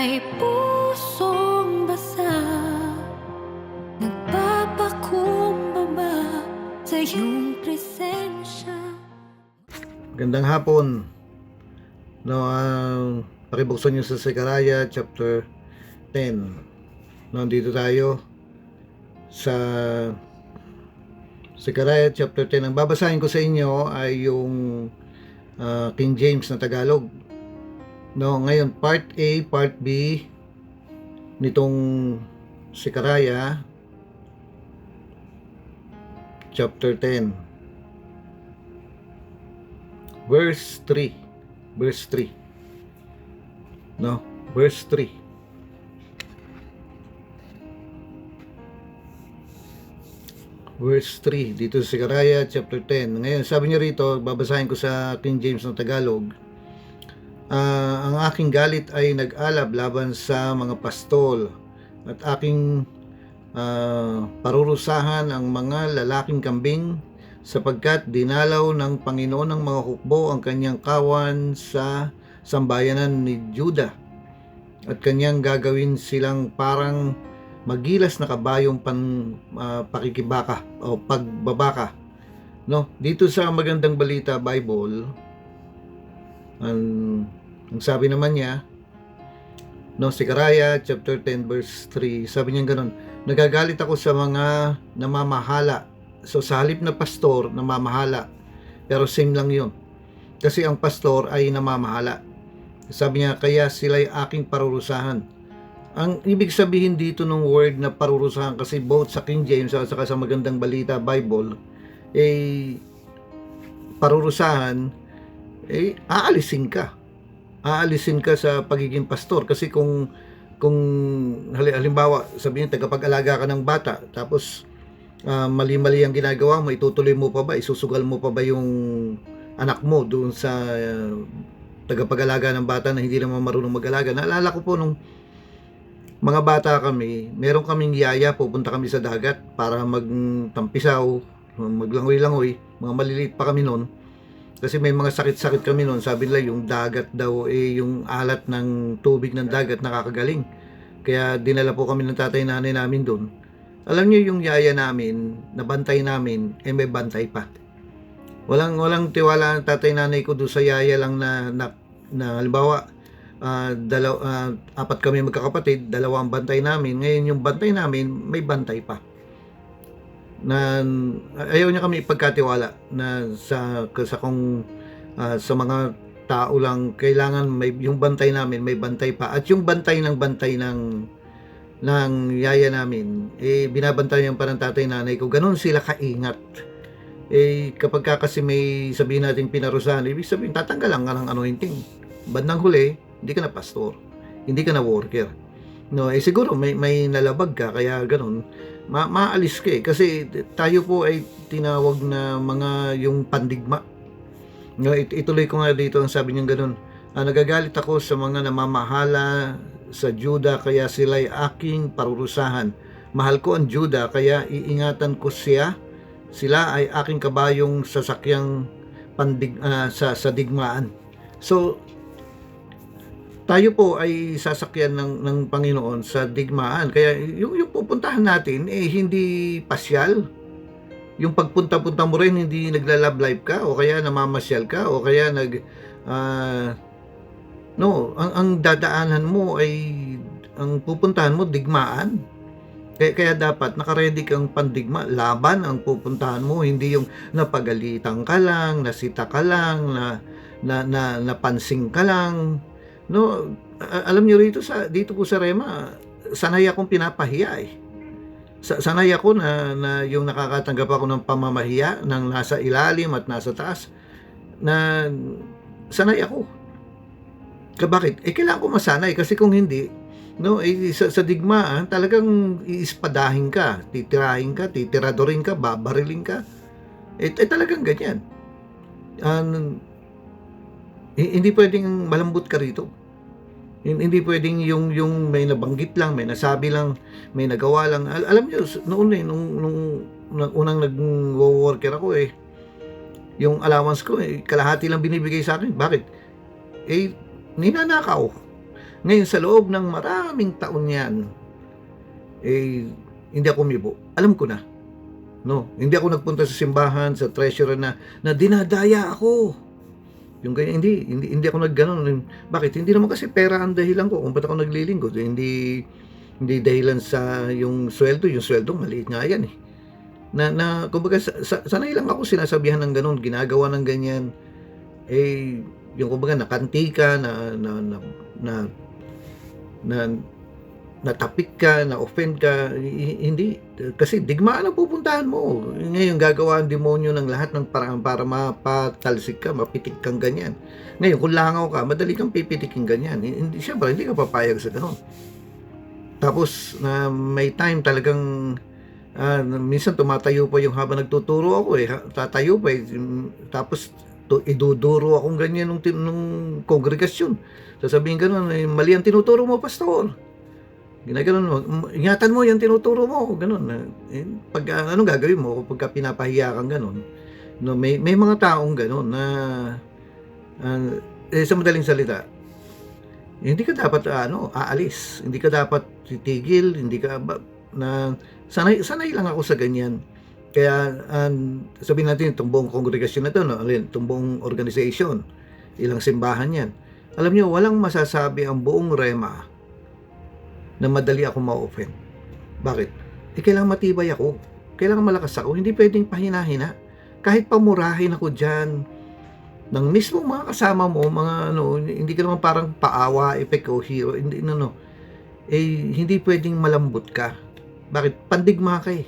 May pusong basa, nagpapakumbaba sa iyong presensya. Gandang hapon. No, pakibuksan niyo sa Sekaraya chapter 10. Nandito tayo sa Sekaraya chapter 10. Ang babasahin ko sa inyo ay yung King James na Tagalog. No, ngayon part A, part B nitong Sekaraya chapter 10. Verse 3. No, verse 3. Verse 3 dito sa Sekaraya chapter 10. Ngayon, sabi niya rito, babasahin ko sa King James ng Tagalog. Ang aking galit ay nag-alab laban sa mga pastol at aking parurusahan ang mga lalaking kambing, sapagkat dinalaw ng Panginoon ng mga hukbo ang kanyang kawan sa sambayanan ni Juda, at kanyang gagawin silang parang magilas na kabayong pakikibaka o pagbabaka. No, dito sa Magandang Balita Bible, ang sabi naman niya, no, Sekaraya chapter 10 verse 3, sabi niya ganun: nagagalit ako sa mga namamahala. So sa halip na pastor, namamahala, pero same lang yun, kasi ang pastor ay namamahala. Sabi niya, kaya sila'y aking parurusahan. Ang ibig sabihin dito ng word na parurusahan, kasi both sa King James at saka sa Magandang Balita Bible, parurusahan, aalisin ka sa pagiging pastor. Kasi kung halimbawa, sabihin tagapag-alaga ka ng bata, tapos mali-mali ang ginagawa mo, itutuloy mo pa ba, isusugal mo pa ba yung anak mo doon sa tagapag-alaga ng bata na hindi naman marunong mag-alaga? Naalala ko po nung mga bata kami, meron kaming yaya, pupunta kami sa dagat para magtampisaw, maglangoy-langoy, mga maliliit pa kami noon. Kasi may mga sakit-sakit kami noon. Sabi nila yung dagat daw, yung alat ng tubig ng dagat nakakagaling. Kaya dinala po kami ng tatay nanay namin doon. Alam niyo, yung yaya namin, nabantay namin, may bantay pa. Walang tiwala ang tatay nanay ko doon sa yaya lang na halimbawa, apat kami magkakapatid, dalawang bantay namin. Ngayon yung bantay namin, may bantay pa. Na ayaw niya kami ipagkatiwala na sa mga tao lang, kailangan yung bantay namin may bantay pa, at yung bantay ng yaya namin, binabantayan pa ng tatay nanay ko. Ganun sila kaingat. Kapag kasi may sabihin natin pinarusahan, ibig sabihin tatanggalan ka ng anointing. Bandang huli, hindi ka na pastor, hindi ka na worker. No, siguro may nalabag ka, kaya ganun, maalis ka kasi tayo po ay tinawag na mga yung pandigma. No, ituloy ko nga dito ang sabi niya ganun: nagagalit ako sa mga namamahala sa Juda, kaya sila'y aking parurusahan. Mahal ko ang Juda, kaya iingatan ko siya. Sila ay aking kabayong sasakyang sa digmaan. So tayo po ay sasakyan ng Panginoon sa digmaan. Kaya yung pupuntahan natin, hindi pasyal. Yung pagpunta-punta mo rin, hindi nagla-love life ka, o kaya namamasyal ka, o kaya ang dadaanan mo ay, ang pupuntahan mo, digmaan. Kaya dapat nakaredy kang pandigma. Laban ang pupuntahan mo, hindi yung napagalitan ka lang, nasita ka lang, napansing ka lang. No, alam niyo dito po sa Rema, sanay akong pinapahiya Sanay ako na yung nakakatanggap ako ng pamamahiya ng nasa ilalim at nasa taas, na sanay ako. Bakit? Kailangan ko masanay, kasi kung hindi, no, sa digmaan talagang iispadahin ka, titirahin ka, titiradorin ka, babariling ka. Talagang ganyan. Hindi pwedeng malambot ka rito. Hindi pwedeng yung may nabanggit lang, may nasabi lang, may nagawa lang. Alam niyo, nung unang nag-worker ako, yung allowance ko, kalahati lang binibigay sa akin. Bakit? Ninanakaw. Ngayon sa loob ng maraming taon yan, eh, hindi ako umibo. Alam ko na. No, hindi ako nagpunta sa simbahan, sa treasurer na dinadaya ako. Yung ganyan, hindi ako nagganon. Bakit? Hindi naman kasi pera ang dahilan ko kung ba't ako naglilingkod. Hindi dahilan sa yung sweldo maliit nga yan eh. Kumbaga, sanay lang ako sinasabihan ng ganon, ginagawa ng ganyan. Eh, yung kumbaga, nakanti ka, natapik ka, na-offend ka, hindi. Kasi digmaan ang pupuntahan mo. Ngayon, gagawa ang demonyo ng lahat ng paraan para mapatalsik ka, mapitik kang ganyan. Ngayon, kung langaw ka, madali kang pipitikin ganyan. Siyempre, hindi ka papayag sa gano'n. Tapos, may time talagang, minsan tumatayo pa yung habang nagtuturo ako eh. Tatayo pa eh. Tapos, iduduro akong ganyan nung kongregasyon. Sasabihin gano'n, mali ang tinuturo mo, pastor. Ginaganon mo, ingatan mo yung tinuturo mo, ganun. Pag anong gagawin mo kapag pinapahiya kang ganun? No, may mga taong ganun na sa madaling salita, hindi ka dapat aalis, hindi ka dapat titigil, hindi ka na sanay lang ako sa ganyan. Kaya sabihin natin itong buong kongregasyon na to, no, itong buong organization, ilang simbahan yan. Alam niyo, walang masasabi ang buong Rema na madali ako ma-offend. Bakit? Kailangan matibay ako. Kailangan malakas ako. Hindi pwedeng pahina-hina. Kahit pamurahin ako dyan ng mismo mga kasama mo, mga hindi ka naman parang paawa, effect o hero. Hindi pwedeng malambot ka. Bakit? Pandigma ka eh.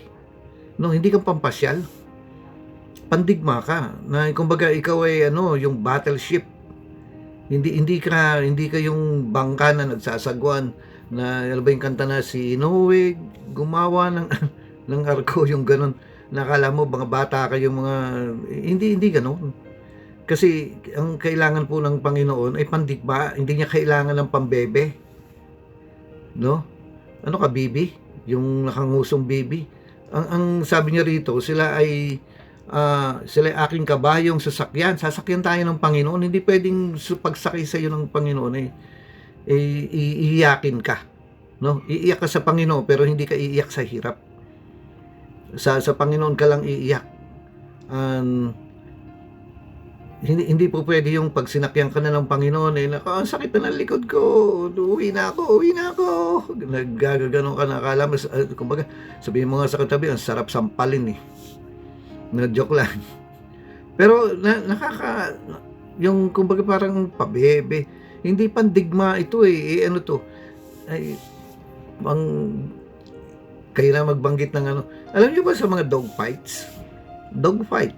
Hindi ka pampasyal. Pandigma ka. Na kumbaga ikaw ay yung battleship. Hindi ka yung bangka na nagsasagwan na ba yung kanta na si Noe gumawa ng arko, yung ganun. Nakala mo mga bata kayong mga hindi ganun. Kasi ang kailangan po ng Panginoon ay pandigma, hindi niya kailangan ng pambebe. No? Ano ka, bibi? Yung nakangusong bibi. Ang sabi niya rito, sila ay aking kabayong sasakyan. Sasakyan tayo ng Panginoon. Hindi pwedeng pagsakay sa iyo ng Panginoon iiyakin ka, no? Iiyak ka sa Panginoon pero hindi ka iiyak sa hirap. Sa Panginoon ka lang iiyak. Hindi po pwede yung pag sinakyan ka na ng Panginoon ang sakit na ng likod ko, uwi na ako. Naggagano ka na, akala mo, kumbaga, sabihin mo nga sa katabi, ang sarap sampalin eh. Na-joke lang. Pero yung kumbaga parang pabebe. Hindi pandigma ito eh. Kayo na magbanggit ng Alam niyo ba sa mga dog fights? Dog fight.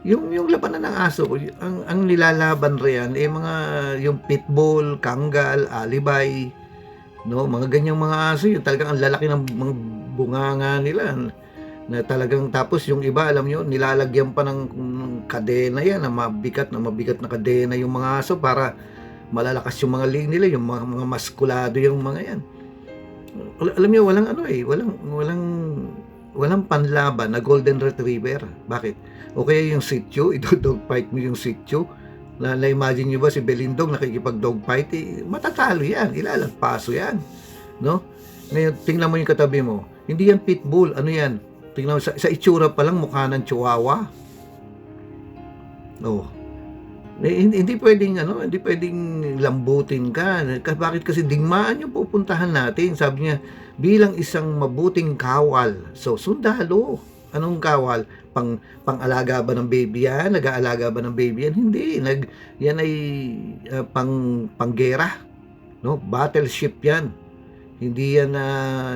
Yung labanan ng aso, ang nilalaban riyan yung pitbull, kangal, alibay, no, mga ganyang mga aso, yung talagang ang lalaki ng mga bunganga nila na talagang, tapos yung iba alam niyo, nilalagyan pa ng kadena yan, na mabigat na kadena yung mga aso para malalakas yung mga leg nila, yung mga maskulado yung mga yan. Alam niyo, walang panlaban na golden retriever. Bakit? O kaya yung sityo, dog fight mo yung sityo. Na-imagine niyo ba si Belindong nakikipag dog fight? Matatalo yan, ilalagpaso yan. No? Ngayon, tingnan mo yung katabi mo. Hindi yan pitbull, ano yan? Tingnan mo, sa itsura pa lang mukha ng chihuahua. No. Hindi pwedeng lambutin ka. Bakit? Kasi digmaan yung pupuntahan natin. Sabi niya, bilang isang mabuting kawal. So, sundalo. Anong kawal? Pang-alaga ba ng baby yan? Nag-aalaga ba ng baby yan? Hindi. Yan ay panggera. No? Battleship yan. Hindi yan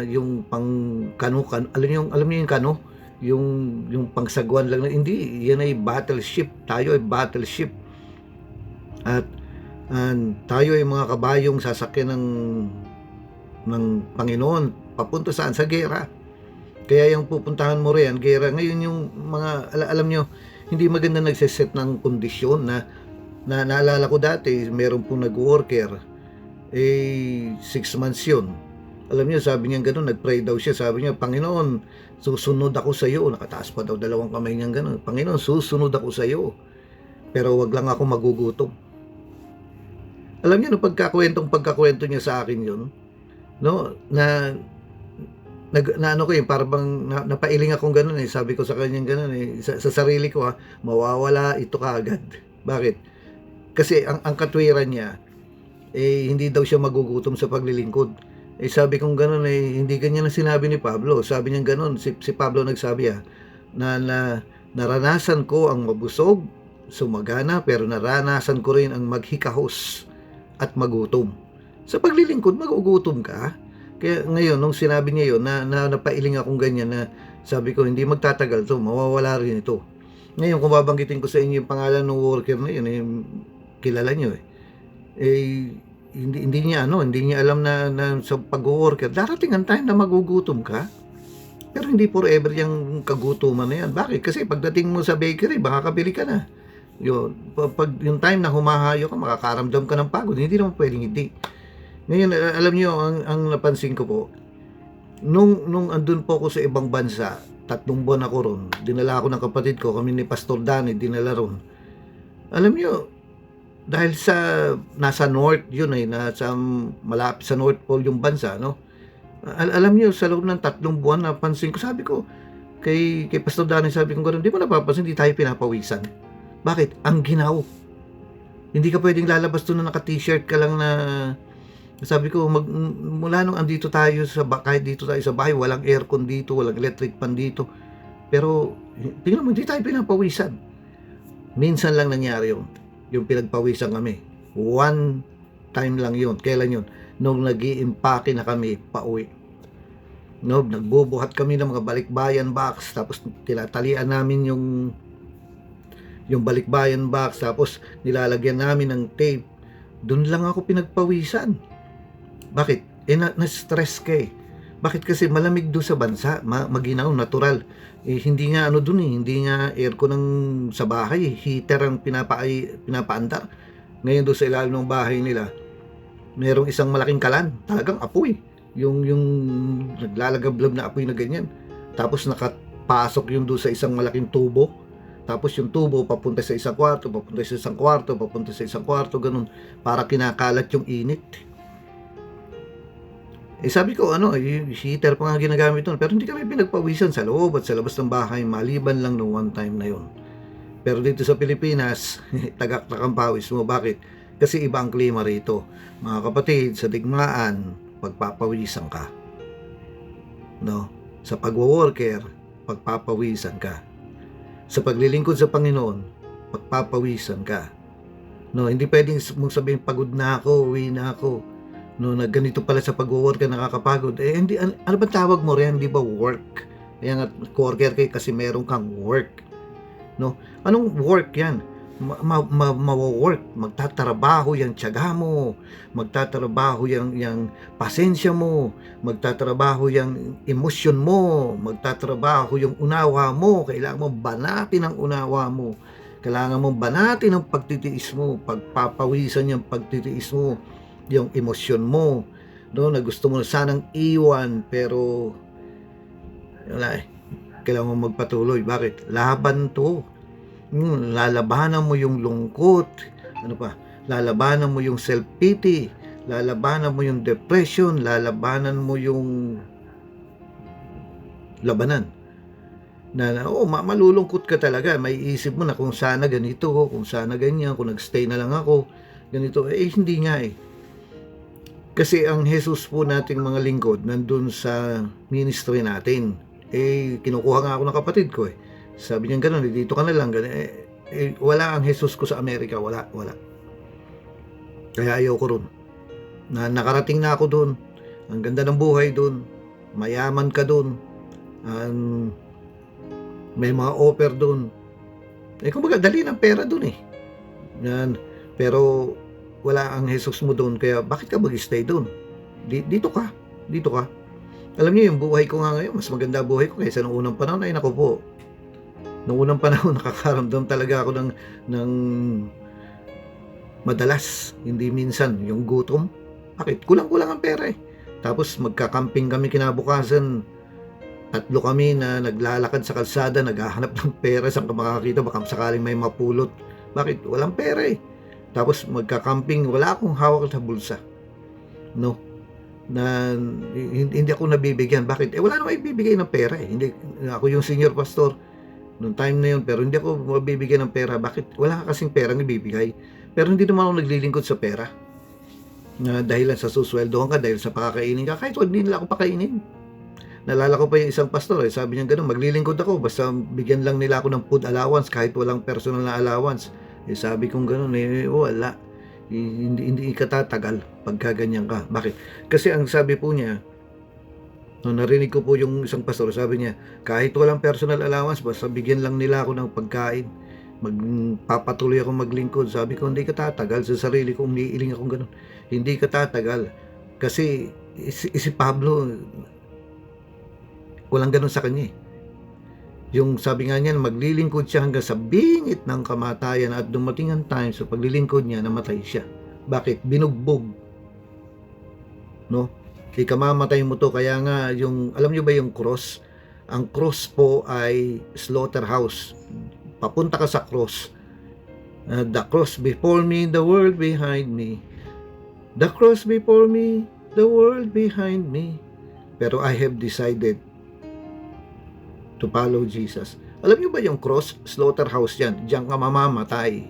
yung pang-kano. Alam niyo yung kano? Yung pangsagwan lang. Hindi. Yan ay battleship. Tayo ay battleship. At tayo ay mga kabayong sasakyan ng Panginoon papunta saan? Sa gera. Kaya yung pupuntahan mo rin, gera. Ngayon yung mga, alam nyo, hindi maganda nagsiset ng kondisyon na naalala ko dati, meron pong nag-worker, 6 months yun. Alam nyo, sabi niya gano'n, nag-pray daw siya, sabi niya, Panginoon, susunod ako sa iyo. Nakataas pa daw 2 kamay niya gano'n. Panginoon, susunod ako sa iyo. Pero wag lang ako magugutom. Alam niyo, no, pagkakuwento niya sa akin yun, no, na ano ko eh, para bang napailing akong ganun eh. Sabi ko sa kanya ganun eh, sa sarili ko mawawala ito kaagad. Bakit? Kasi ang katwiran niya, eh, hindi daw siya magugutom sa paglilingkod. Eh, sabi kong ganun eh, hindi ganyan ang sinabi ni Pablo. Sabi niya ganun, si Pablo nagsabi na naranasan ko ang mabusog, sumagana, pero naranasan ko rin ang maghikahos at magutom. Sa paglilingkod, magugutom ka. Kaya ngayon, nung sinabi niya yun, na napailing akong ganyan, na sabi ko, hindi magtatagal to, mawawala rin ito. Ngayon, kung babanggitin ko sa inyo yung pangalan ng worker na yun, eh, kilala nyo eh. Hindi niya alam na sa pag-worker, darating ang time na magugutom ka. Pero hindi forever yung kagutuman na yan. Bakit? Kasi pagdating mo sa bakery, baka kabili ka na. Pag yung time na humahayo ka, makakaramdam ka ng pagod. Hindi naman pwedeng hindi. Ngayon, alam niyo, ang napansin ko po, nung andun po ako sa ibang bansa, 3 buwan ako ron, dinala ako ng kapatid ko, kami ni Pastor Danny, dinala ron. Alam niyo, dahil sa nasa north yun eh, malapit sa North Pole yung bansa, no? Alam niyo, sa loob ng 3 buwan, napansin ko, sabi ko, kay Pastor Danny, sabi ko gano'n, di mo napapansin, hindi tayo pinapawisan. Bakit? Ang ginaw. Hindi ka pwedeng lalabas doon na naka-t-shirt ka lang na, sabi ko, mula nung andito tayo kahit dito tayo sa bahay, walang aircon dito, walang electric pan dito. Pero, tingnan mo, hindi tayo pinapawisan. Minsan lang nangyari yun. Yung pinagpawisan kami. One time lang yun. Kailan yun? Nung nag-iimpake na kami pauwi. No, nagbubuhat kami ng mga balikbayan box, tapos tinatalian namin yung balikbayan box, tapos nilalagyan namin ng tape. Doon lang ako pinagpawisan. Bakit? Na-stress ka eh. Bakit? Kasi malamig doon sa bansa, maginaw, natural. Eh, hindi nga doon eh, hindi nga aircon ng sa bahay, heater ang pinapaandar. Ngayon doon sa ilalim ng bahay nila, merong isang malaking kalan, talagang apoy. Yung naglalagablab na apoy na ganyan. Tapos nakapasok yung doon sa isang malaking tubo. Tapos yung tubo papunta sa isang kwarto, papunta sa isang kwarto, papunta sa isang kwarto, ganun. Para kinakalat yung init. Eh sabi ko, heater pa nga ginagamit nun. Pero hindi kami pinagpawisan sa loob at sa labas ng bahay, maliban lang nung one time na yun. Pero dito sa Pilipinas, tagaktak ang pawis mo. Bakit? Kasi iba ang klima rito. Mga kapatid, sa digmaan, pagpapawisan ka. No? Sa pagwo-worker, pagpapawisan ka. Sa paglilingkod sa Panginoon, pagpapawisan ka. No, hindi pwedeng mong sabihin, pagod na ako, uwi na ako. No, na ganito pala sa pag-work ka, nakakapagod. Eh, hindi, ano ba tawag mo rin? Di ba work? Kaya nga, worker kayo kasi meron kang work. No? Anong work yan? Mawo-work. Magtatrabaho yung tiyaga mo. Magtatrabaho yung pasensya mo. Magtatrabaho yung emosyon mo. Magtatrabaho yung unawa mo. Kailangan mo banatin ang unawa mo. Kailangan mo banatin ang pagtitiis mo. Pagpapawisan yung pagtitiis mo. Yung emosyon mo, no, na gusto mo sanang iwan, pero wala eh. Kailangan mo magpatuloy. Bakit? Laban to. Lalabanan mo yung lungkot. Ano pa? Lalabanan mo yung self-pity. Lalabanan mo yung depression. Lalabanan mo yung labanan. Malulungkot ka talaga. May isip mo na kung sana ganito, kung sana ganyan, kung nagstay na lang ako, ganito. Eh, hindi nga eh. Kasi ang Jesus po nating mga lingkod nandun sa ministry natin. Eh, kinukuha nga ako ng kapatid ko eh. Sabi niya gano'n, dito ka na lang. Wala ang Jesus ko sa Amerika. Wala. Kaya ayaw ko ron. Nakarating na ako doon. Ang ganda ng buhay doon. Mayaman ka doon. May mga offer doon. Eh, kumbaga, dali ng pera doon eh. Yan. Pero, wala ang Jesus mo doon, kaya bakit ka mag-stay doon? Dito ka. Alam niyo, yung buhay ko nga ngayon, mas maganda buhay ko kaysa nung unang panahon. Ay nako po, nung unang panahon nakakaramdam talaga ako ng madalas, hindi minsan, yung gutom. Bakit? Kulang-kulang ang pera eh. Tapos magkakamping kami kinabukasan, 3 kami na naglalakad sa kalsada, naghahanap ng pera, saan ka makakita, baka sakaling may mapulot. Bakit? Walang pera eh. Tapos magka-camping, wala akong hawak sa bulsa. No? Na hindi ako nabibigyan. Bakit? Wala namang ibibigay ng pera eh. Hindi, ako yung senior pastor noong time na yun, pero hindi ako mabibigyan ng pera. Bakit? Wala ka kasing perang ibibigay. Pero hindi naman ako naglilingkod sa pera. Na dahil sa susweldohan ka, dahil sa pakakainin ka, kahit wag nila ako pakainin. Nalala ko pa yung isang pastor, sabi niya gano'n, maglilingkod ako, basta bigyan lang nila ako ng food allowance, kahit walang personal na allowance. Sabi kong gano'n, wala. Hindi katatagal pagka ganyan ka. Bakit? Kasi ang sabi po niya, narinig ko po yung isang pastor, sabi niya, kahit walang personal allowance, basta bigyan lang nila ako ng pagkain, magpapatuloy ako maglingkod. Sabi ko, hindi katatagal. Sa sarili ko, umiiling akong gano'n. Hindi katatagal. Kasi si Pablo, walang gano'n sa kanya eh. Yung sabi nga niya, maglilingkod siya hanggang sa bingit ng kamatayan at dumating ang time sa paglilingkod niya, namatay siya. Bakit? Binugbog. No? Ikamamatay mo to. Kaya nga, yung, alam niyo ba yung cross? Ang cross po ay slaughterhouse. Papunta ka sa cross. The cross before me, the world behind me. The cross before me, the world behind me. Pero I have decided to follow Jesus. Alam niyo ba yung cross? Slaughterhouse yan. Diyan ka mamamatay.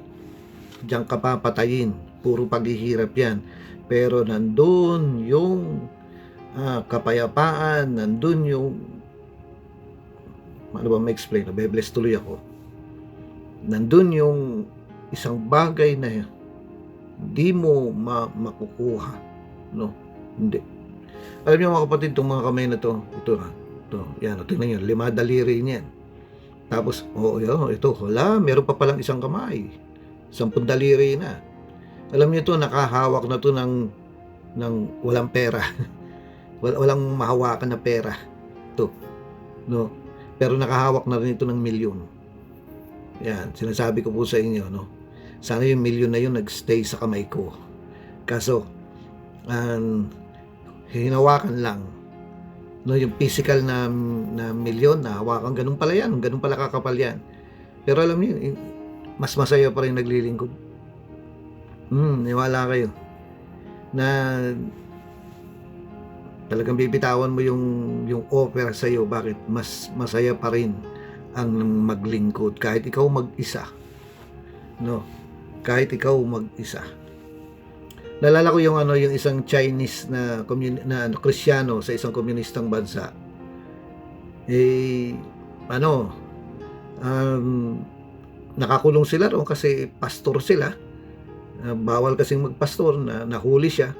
Diyan ka papatayin. Puro paghihirap yan. Pero nandun yung kapayapaan, nandun yung, ano ba ma-explain? Nabe-bless tuloy ako. Nandun yung isang bagay na hindi mo makukuha. No? Hindi. Alam niyo mga kapatid, itong mga kamay na to, ito, yan, tingnan nyo, 5 daliri niyan. Tapos, ito, meron pa palang isang kamay. 10 daliri na. Alam niyo to, nakahawak na to ng walang pera. Walang mahawakan na pera. Ito. No? Pero nakahawak na rin ito ng milyon. Yan, sinasabi ko po sa inyo, no? Sana yung milyon na yun nagstay sa kamay ko. Kaso, hinawakan lang. No, yung physical na milyon na hawakan, ganun pala yan, ganun pala kakapal yan. Pero alam niyo, mas masaya pa rin naglilingkod. Niwala kayo na talagang bibitawan mo yung offer sa iyo. Bakit? Mas masaya pa rin ang maglingkod kahit ikaw mag-isa. No, kahit ikaw mag-isa. Nalala ko yung isang Chinese na Kristiyano sa isang komunistang bansa. Nakakulong sila roon kasi pastor sila. Bawal kasing magpastor, nahuli siya.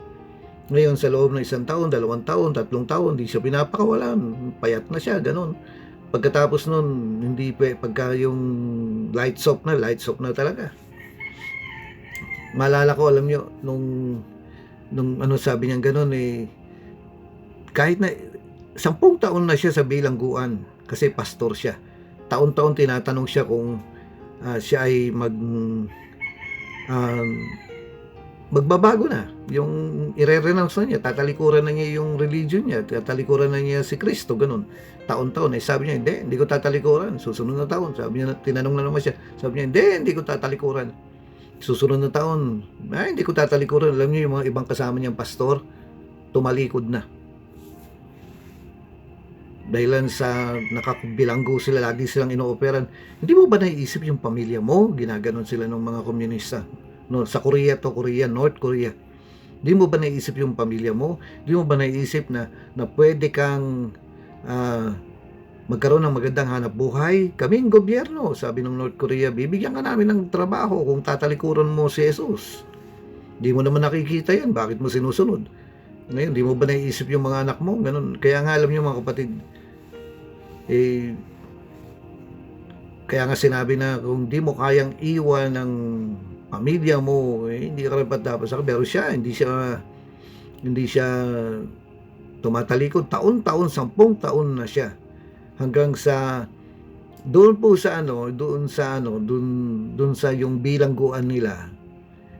Ngayon sa loob ng 1 taon, 2 taon, 3 taon, hindi siya pinapakawalan. Payat na siya, ganun. Pagkatapos nun, hindi pagka yung lights off na talaga. Malala ko, alam nyo, nung sabi niya gano'n, kahit na 10 taon na siya sa bilangguan, kasi pastor siya. Taon-taon tinatanong siya kung siya ay magbabago na. Yung ire-renounce na niya, tatalikuran na niya yung religion niya, tatalikuran na niya si Kristo, gano'n. Taon-taon, sabi niya, hindi ko tatalikuran. Susunod na taon, sabi niya, tinanong na naman siya, sabi niya, hindi ko tatalikuran. Susunod na taon, hindi ko tatalikuran. Alam niyo, yung mga ibang kasama niyang pastor, tumalikod na. Dahilan sa nakabilanggo sila, lagi silang inooperan. Hindi mo ba naiisip yung pamilya mo? Ginaganon sila ng mga komunista. No, sa Korea, North Korea. Hindi mo ba naiisip yung pamilya mo? Hindi mo ba naiisip na pwede kang magkaroon ng magandang hanap buhay? Kaming gobyerno, sabi ng North Korea, bibigyan ka namin ng trabaho kung tatalikuran mo si Jesus. Di mo naman nakikita yan, bakit mo sinusunod? Ngayon, di mo ba naiisip yung mga anak mo? Ganun. Kaya nga alam niyo mga kapatid, kaya nga sinabi na kung di mo kayang iwan ng pamilya mo, hindi ka rin dapat sa pero siya, hindi siya tumatalikod. Taon-taon, 10 taon na siya. Hanggang sa doon sa yung bilangguan nila,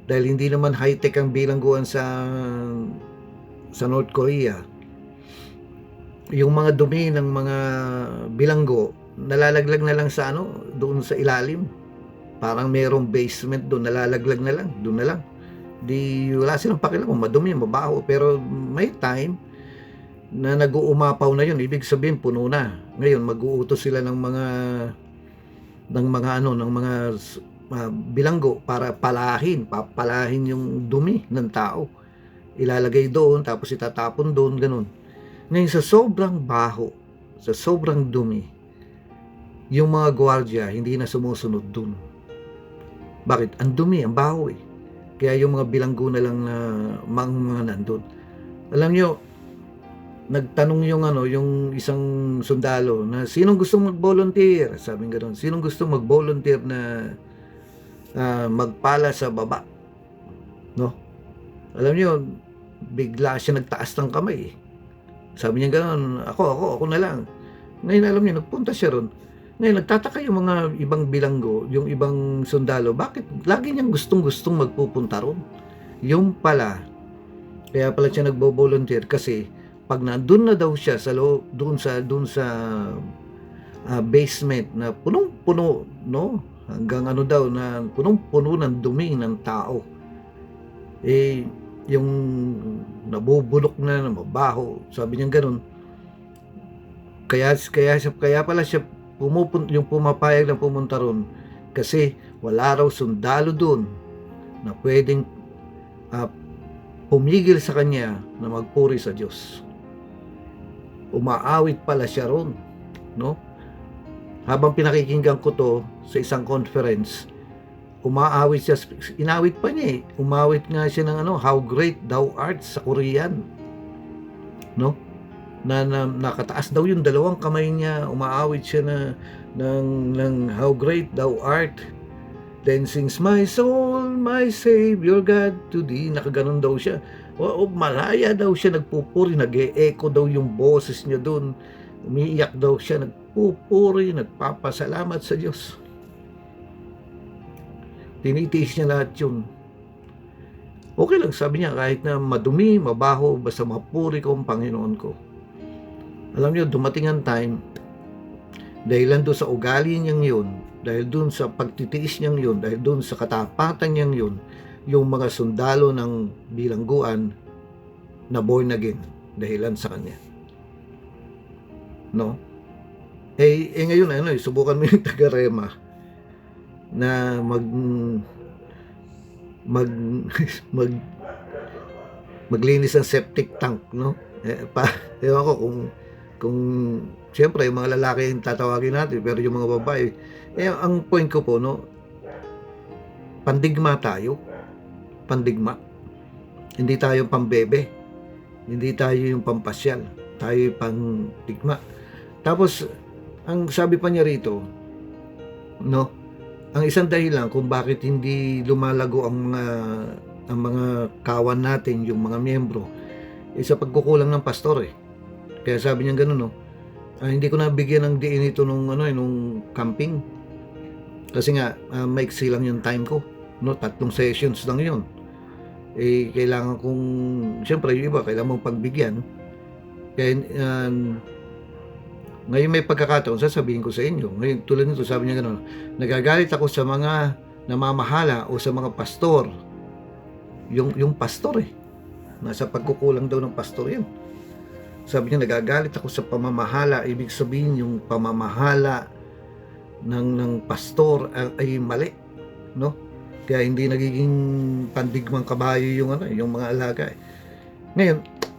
dahil hindi naman high-tech ang bilangguan sa North Korea, yung mga dumi ng mga bilanggo nalalaglag na lang sa doon sa ilalim. parang merong basement doon, nalalaglag na lang, doon na lang. Di wala silang pakialam kung madumi, mabaho, pero may time na nag-uumapaw na yun, ibig sabihin puno na. Ngayon mag-uutos sila ng mga bilanggo para papalahin yung dumi ng tao. Ilalagay doon, tapos itatapon doon, ganun. Ngayon sa sobrang baho, sa sobrang dumi, yung mga gwardiya hindi na sumusunod doon. Bakit? Ang dumi, ang baho eh. Kaya yung mga bilanggo na lang na mga nandun. Alam nyo, nagtanong yung isang sundalo na sinong gustong mag-volunteer? Sabi nga doon, sinong gustong mag-volunteer na magpala sa baba? No? Alam nyo, bigla siya nagtaas ng kamay. Sabi niya gano'n, ako na lang. Ngayon alam niyo, nagpunta siya ron. Ngayon nagtataka yung mga ibang bilanggo, yung ibang sundalo, bakit lagi niyang gustong-gustong magpupunta ron? Yung pala, kaya pala siya nagbo-volunteer kasi pag nandun na daw siya sa doon sa basement na punong-puno, no? Hanggang ano daw na punong-puno ng dumi ng tao. Yung nabubulok na mabaho, sabi niya ganoon. Kaya pala siya yung pumapayag na pumunta ron kasi wala raw sundalo doon na pwedeng pumigil sa kanya na magpuri sa Diyos. Umaawit pala siya ron, no? Habang pinakikinggan ko to sa isang conference, umaawit siya, inawit pa niya eh. Umawit nga siya ng How Great Thou Art sa Korean. No? Na nakataas daw yung dalawang kamay niya, umaawit siya ng How Great Thou Art. Then sings my soul, my Savior God to thee. Nakaganon daw siya. Malaya daw siya nagpupuri, nag-e-echo daw yung boses niya doon. Umiiyak daw siya, nagpupuri, nagpapasalamat sa Diyos. Tinitiis niya lahat yun. Okay lang, sabi niya, kahit na madumi, mabaho, basta mapuri ko ang Panginoon ko. Alam niyo, dumating ang time, dahil lang doon sa ugali niyang yun, dahil doon sa pagtitiis niyang yun, dahil doon sa katapatan niyang yun, yung mga sundalo ng bilangguan na born again, dahilan sa kanya. No? Ngayon, subukan mo yung taga-Rema na maglinis ng septic tank, no? Ewan ko kung siyempre yung mga lalaki yung tatawagin natin, pero yung mga babae, ang point ko po, no, pandigma tayo, hindi tayo pambebe, hindi tayo yung pampasyal, tayo yung pandigma. Tapos ang sabi pa niya rito, no, ang isang dahilan kung bakit hindi lumalago ang mga kawan natin, yung mga miyembro, sa pagkukulang ng pastor eh. Kaya sabi niya gano'n, no, hindi ko nabigyan ng diin ito nung camping. Kasi nga maiksi lang yung time ko, no, 3 sessions lang yun. Kailangan kong, siyempre yung iba kailangan mong pagbigyan. Kaya ngayon may pagkakataon, sasabihin ko sa inyo. Ngayon tulad nito, sabi niya gano'n, nagagalit ako sa mga namamahala o sa mga pastor. Yung pastor eh, nasa pagkukulang daw ng pastor yan. Sabi niya, nagagalit ako sa pamamahala. Ibig sabihin yung pamamahala ng pastor ay mali, no? Kaya hindi nagiging pandigmang kabayo yung mga alaga eh. Ngayon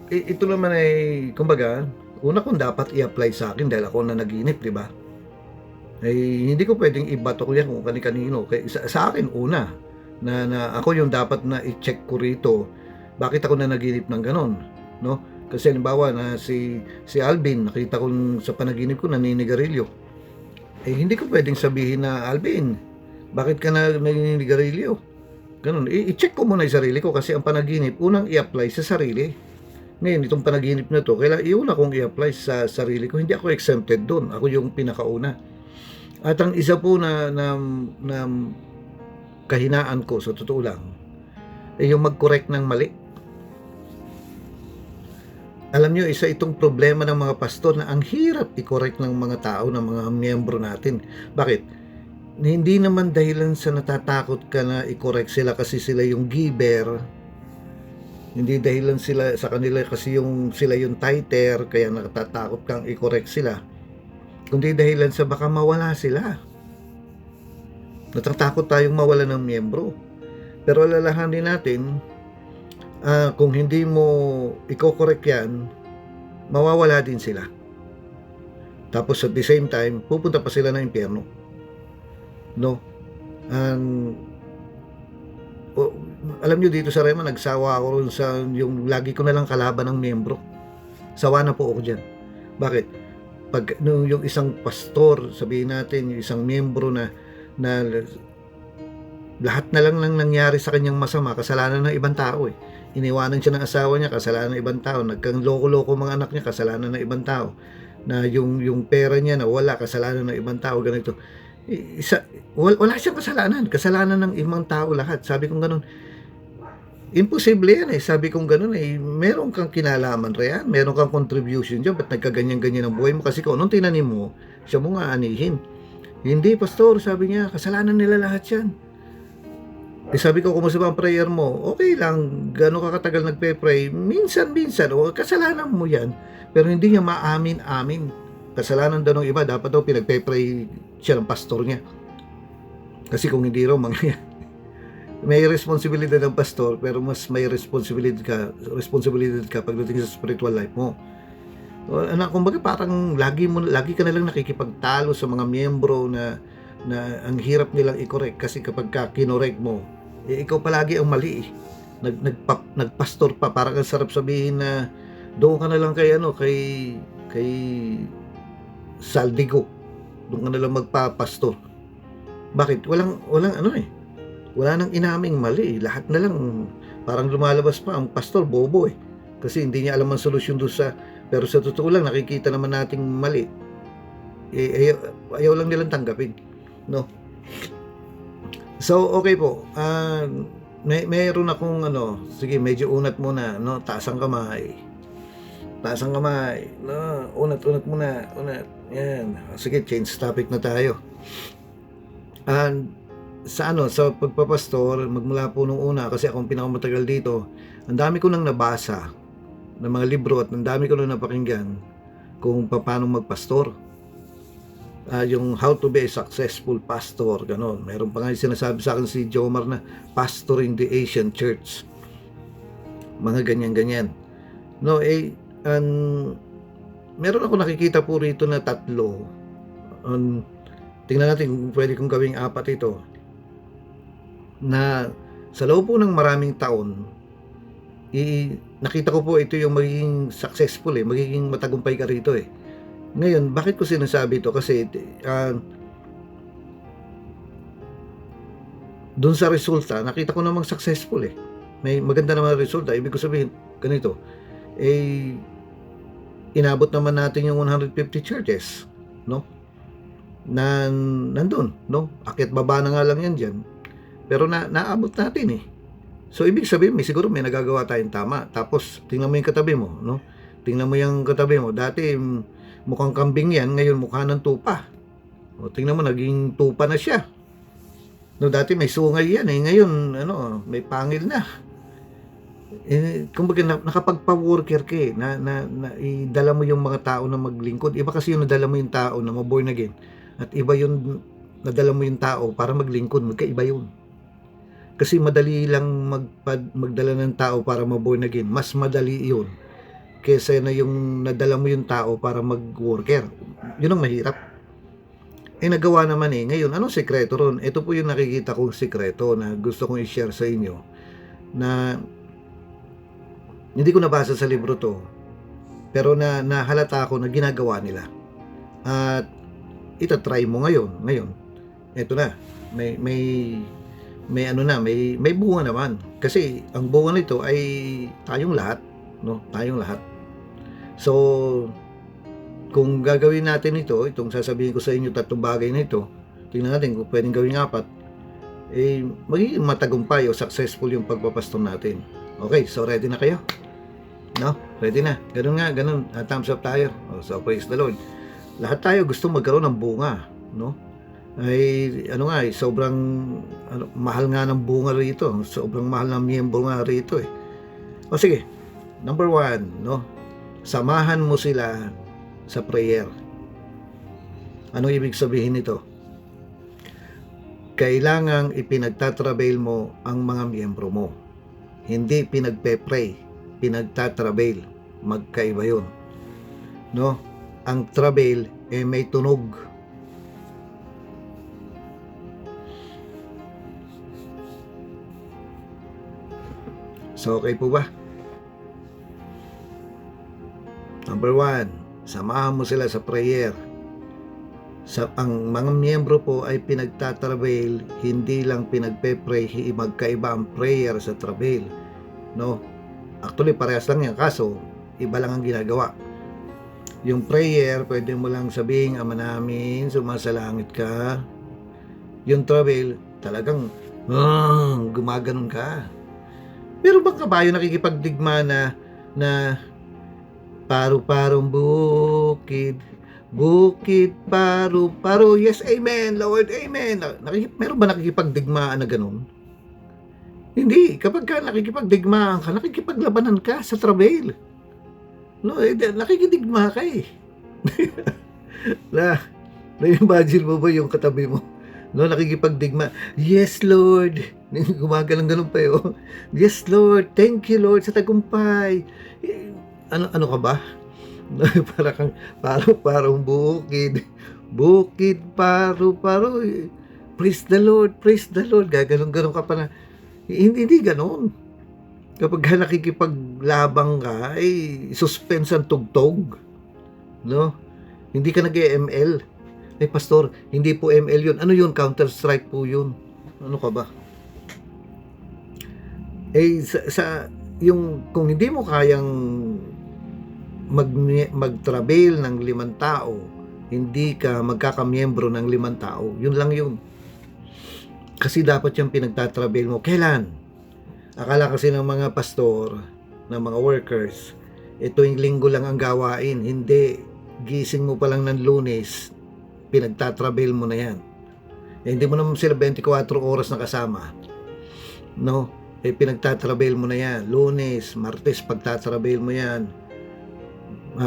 ito naman ay kumbaga, una kong dapat i-apply sa akin dahil ako na naginip, di ba? Hindi ko pwedeng ibato ko yan kung kani-kanino. Kaya sa akin una na ako yung dapat na i-check ko rito, bakit ako na naginip ng ganon, no? Kasi halimbawa na si Alvin, nakita ko sa panaginip ko naninigarilyo. Hindi ko pwedeng sabihin na, Alvin, bakit ka na naninigarilyo? Ganun. I-check ko muna yung sarili ko kasi ang panaginip, unang i-apply sa sarili. Ngayon, itong panaginip na to, kailangan iuna kong i-apply sa sarili ko. Hindi ako exempted doon. Ako yung pinakauna. At ang isa po na kahinaan ko, sa totoo lang, ay yung mag-correct ng mali. Alam nyo, isa itong problema ng mga pastor na ang hirap i-correct ng mga tao, ng mga miyembro natin. Bakit? hindi naman dahilan sa natatakot ka na i-correct sila kasi sila yung giver. Hindi dahilan sila sa kanila kasi sila yung tither, kaya natatakot kang i-correct sila. Kundi dahilan sa baka mawala sila. Natatakot tayong mawala ng miyembro. Pero alalahanin natin, kung hindi mo i-correct yan, mawawala din sila. Tapos at the same time, pupunta pa sila ng impyerno. No? Alam nyo dito sa Rema, nagsawa ako rin sa yung lagi ko na lang kalaban ng miyembro. Sawa na po ako dyan. Bakit? Pag yung isang pastor, sabihin natin, yung isang miyembro na lahat na lang nangyari sa kanyang masama, kasalanan ng ibang tao eh. Iniwanan siya ng asawa niya, kasalanan ng ibang tao. Nagkang loko-loko mga anak niya, kasalanan ng ibang tao. Na yung pera niya na wala, kasalanan ng ibang tao, ganito. Wala siyang kasalanan ng ibang tao lahat. Sabi kong ganun, imposible yan eh. Sabi kong ganun eh, meron kang kinalaman riyan, meron kang contribution dyan, ba't nagkaganyan-ganyan ang buhay mo? Kasi kung anong tinanim mo, siya mo nga anihin. Hindi, pastor, sabi niya, kasalanan nila lahat yan. Sabi ko, kumusta ba ang prayer mo? Okay lang, gano'n ka katagal nagpe-pray? Minsan-minsan, kasalanan mo yan. Pero hindi niya maamin-amin. Kasalanan daw ng iba, dapat daw pinagpe-pray siya ng pastor niya. Kasi kung hindi raw, may responsibilidad ng pastor, pero mas may responsibilidad ka pagdating sa spiritual life mo. Kumbaga parang lagi ka na lang nakikipagtalo sa mga miyembro na ang hirap nilang i-correct kasi kapag kinorek mo, ikaw palagi ang mali eh. Nagpastor pa, parang ang sarap sabihin na doon ka na lang kay Saldigo, doon ka na lang magpapastor. Bakit? Walang wala nang inaming mali, lahat na lang parang lumalabas pa ang pastor bobo eh, kasi hindi niya alam ang solusyon doon pero sa totoo lang nakikita naman nating mali ayaw lang nilang tanggapin, no? So, okay po. Mayroon akong sige, medyo unat muna, no? Taas ang kamay. No? Unat muna. Yan. Sige, change topic na tayo. Sa pagpapastor, magmula po nung una, kasi akong pinakamatagal dito, ang dami ko nang nabasa ng mga libro at ang dami ko nang napakinggan kung paano magpastor. Yung how to be a successful pastor, ganon. Meron pa nga yung sinasabi sa akin si Jomar na pastor in the Asian church. Mga ganyan-ganyan. No, meron ako nakikita po rito na 3. Tingnan natin kung pwede kong gawing 4 ito. Na sa loob po ng maraming taon, nakita ko po ito yung magiging successful eh, magiging matagumpay ka rito eh. Ngayon, bakit ko sinasabi ito? Kasi doon sa resulta, nakita ko namang successful eh. May maganda naman resulta. Ibig ko sabihin, ganito, inabot naman natin yung 150 churches, no? Na nandun, no? Akit baba na nga lang yan dyan. Pero naabot natin eh. So, ibig sabihin, siguro may nagagawa tayong tama. Tapos, tingnan mo yung katabi mo, no? Tingnan mo yung katabi mo. Dati, mukhang kambing yan, ngayon mukha ng tupa. O, tingnan mo, naging tupa na siya. No, dati may sungay yan eh. Ngayon, may pangil na. Kumbaga, nakapagpa-worker ka eh. Idala mo yung mga tao na maglingkod. Iba kasi yung nadala mo yung tao na ma-born again. At iba yung nadala mo yung tao para maglingkod. Magkaiba yun. Kasi madali lang magdala ng tao para ma-born again. Mas madali yun kesa na yung nadala mo yung tao para mag-worker. Yun ang mahirap. Nagawa naman eh. Ngayon, anong sekreto ron? Ito po yung nakikita kong sekreto na gusto kong i-share sa inyo na hindi ko nabasa sa libro to, pero nahalata ako na ginagawa nila. At itatry mo ngayon. Ito na. May bunga naman. Kasi ang bunga nito ay tayong lahat, no? Tayong lahat. So, kung gagawin natin itong sasabihin ko sa inyo 3 bagay na ito, tingnan natin kung pwedeng gawin 4, magiging matagumpay o successful yung pagpapastor natin. Okay, so ready na kayo? No? Ready na. Ganun. Thumbs up tayo. So, praise the Lord. Lahat tayo gusto magkaroon ng bunga, no? ay ano nga sobrang mahal nga ng bunga rito, sobrang mahal ng miyembro nga rito eh. O sige, number 1, no? Samahan mo sila sa prayer. Anong ibig sabihin nito? Kailangang ipinagtatrabail mo ang mga miyembro mo. Hindi pinagpe-pray, pinagtatrabail. Magkaiba yun. No? Ang trabail may tunog. So, okay po ba? Number 1, samahan mo sila sa prayer. Ang mga miyembro po ay pinagtatrabail, hindi lang pinagpe-pray, magkaiba ang prayer sa trabail. No? Actually, parehas lang yan, kaso iba lang ang ginagawa. Yung prayer, pwede mo lang sabihin, Ama namin, sumasalangit ka. Yung trabail, talagang gumaganon ka. Pero bang kabayo nakikipagdigma na paru-parong bukid, paru-paro, yes, amen, Lord, amen. Meron ba nakikipagdigmaan na ganun? Hindi. Kapag ka nakikipagdigmaan ka, nakikipaglabanan ka sa trabail. No, nakikidigma ka eh. Na-imagine mo ba yung katabi mo? No, nakikipagdigma. Yes, Lord. Gumagalang-ganon pa yun. Yes, Lord. Thank you, Lord, sa tagumpay. Ano ka ba? Parang bukid, paru-paro. Praise the Lord. Gaganong-ganon ka pa na. Hindi ganon. Kapag nakikipaglabang ka, ay suspense ang tugtog. No? Hindi ka nag-ML. Ay, pastor, hindi po ML yun. Ano yun? Counter-Strike po yun. Ano ka ba? Eh, kung hindi mo kayang mag-trabail ng 5 tao, hindi ka magkakamiyembro ng 5 tao. Yun lang yun. Kasi dapat yung pinagtatrabail mo. Kailan? Akala kasi ng mga pastor, ng mga workers, ito yung linggo lang ang gawain. Hindi. Gising mo pa lang ng Lunes, pinagtatrabail mo na yan. Hindi mo naman sila 24 oras na kasama. No? Pinagtatrabail mo na yan. Lunes, Martes, pagtatrabail mo yan.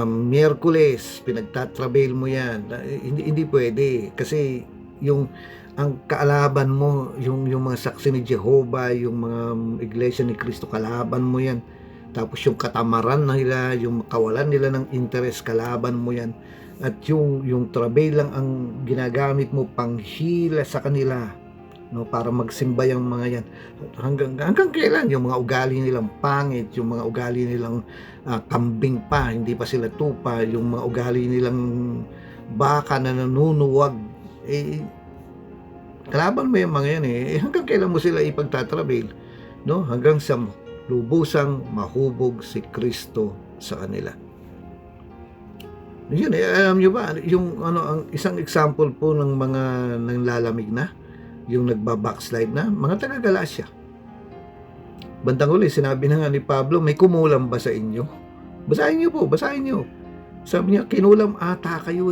Miyerkules, pinagtatrabail mo yan. Hindi pwede. Kasi ang kaalaban mo, yung mga saksi ni Jehovah, yung mga iglesia ni Cristo, kalaban mo yan. Tapos yung katamaran nila, yung kawalan nila ng interest, kalaban mo yan. At yung trabail lang ang ginagamit mo panghila sa kanila, no, para magsimba yung mga yan. Hanggang kailan? Yung mga ugali nilang pangit, yung mga ugali nilang kambing pa, hindi pa sila tupa, yung mga ugali nilang baka na nanunuwag, kalaban mo yung mga yan hanggang kailan mo sila ipagtatrabail, no? Hanggang sa lubusang mahubog si Kristo sa kanila. Yun alam nyo ba, ang isang example po ng mga nanglalamig na, yung nagbabackslide na, mga taga-Galacia. Bandang huli, sinabi na nga ni Pablo, may kumulam ba sa inyo? Basahin nyo. Sabi niya, kinulam ata kayo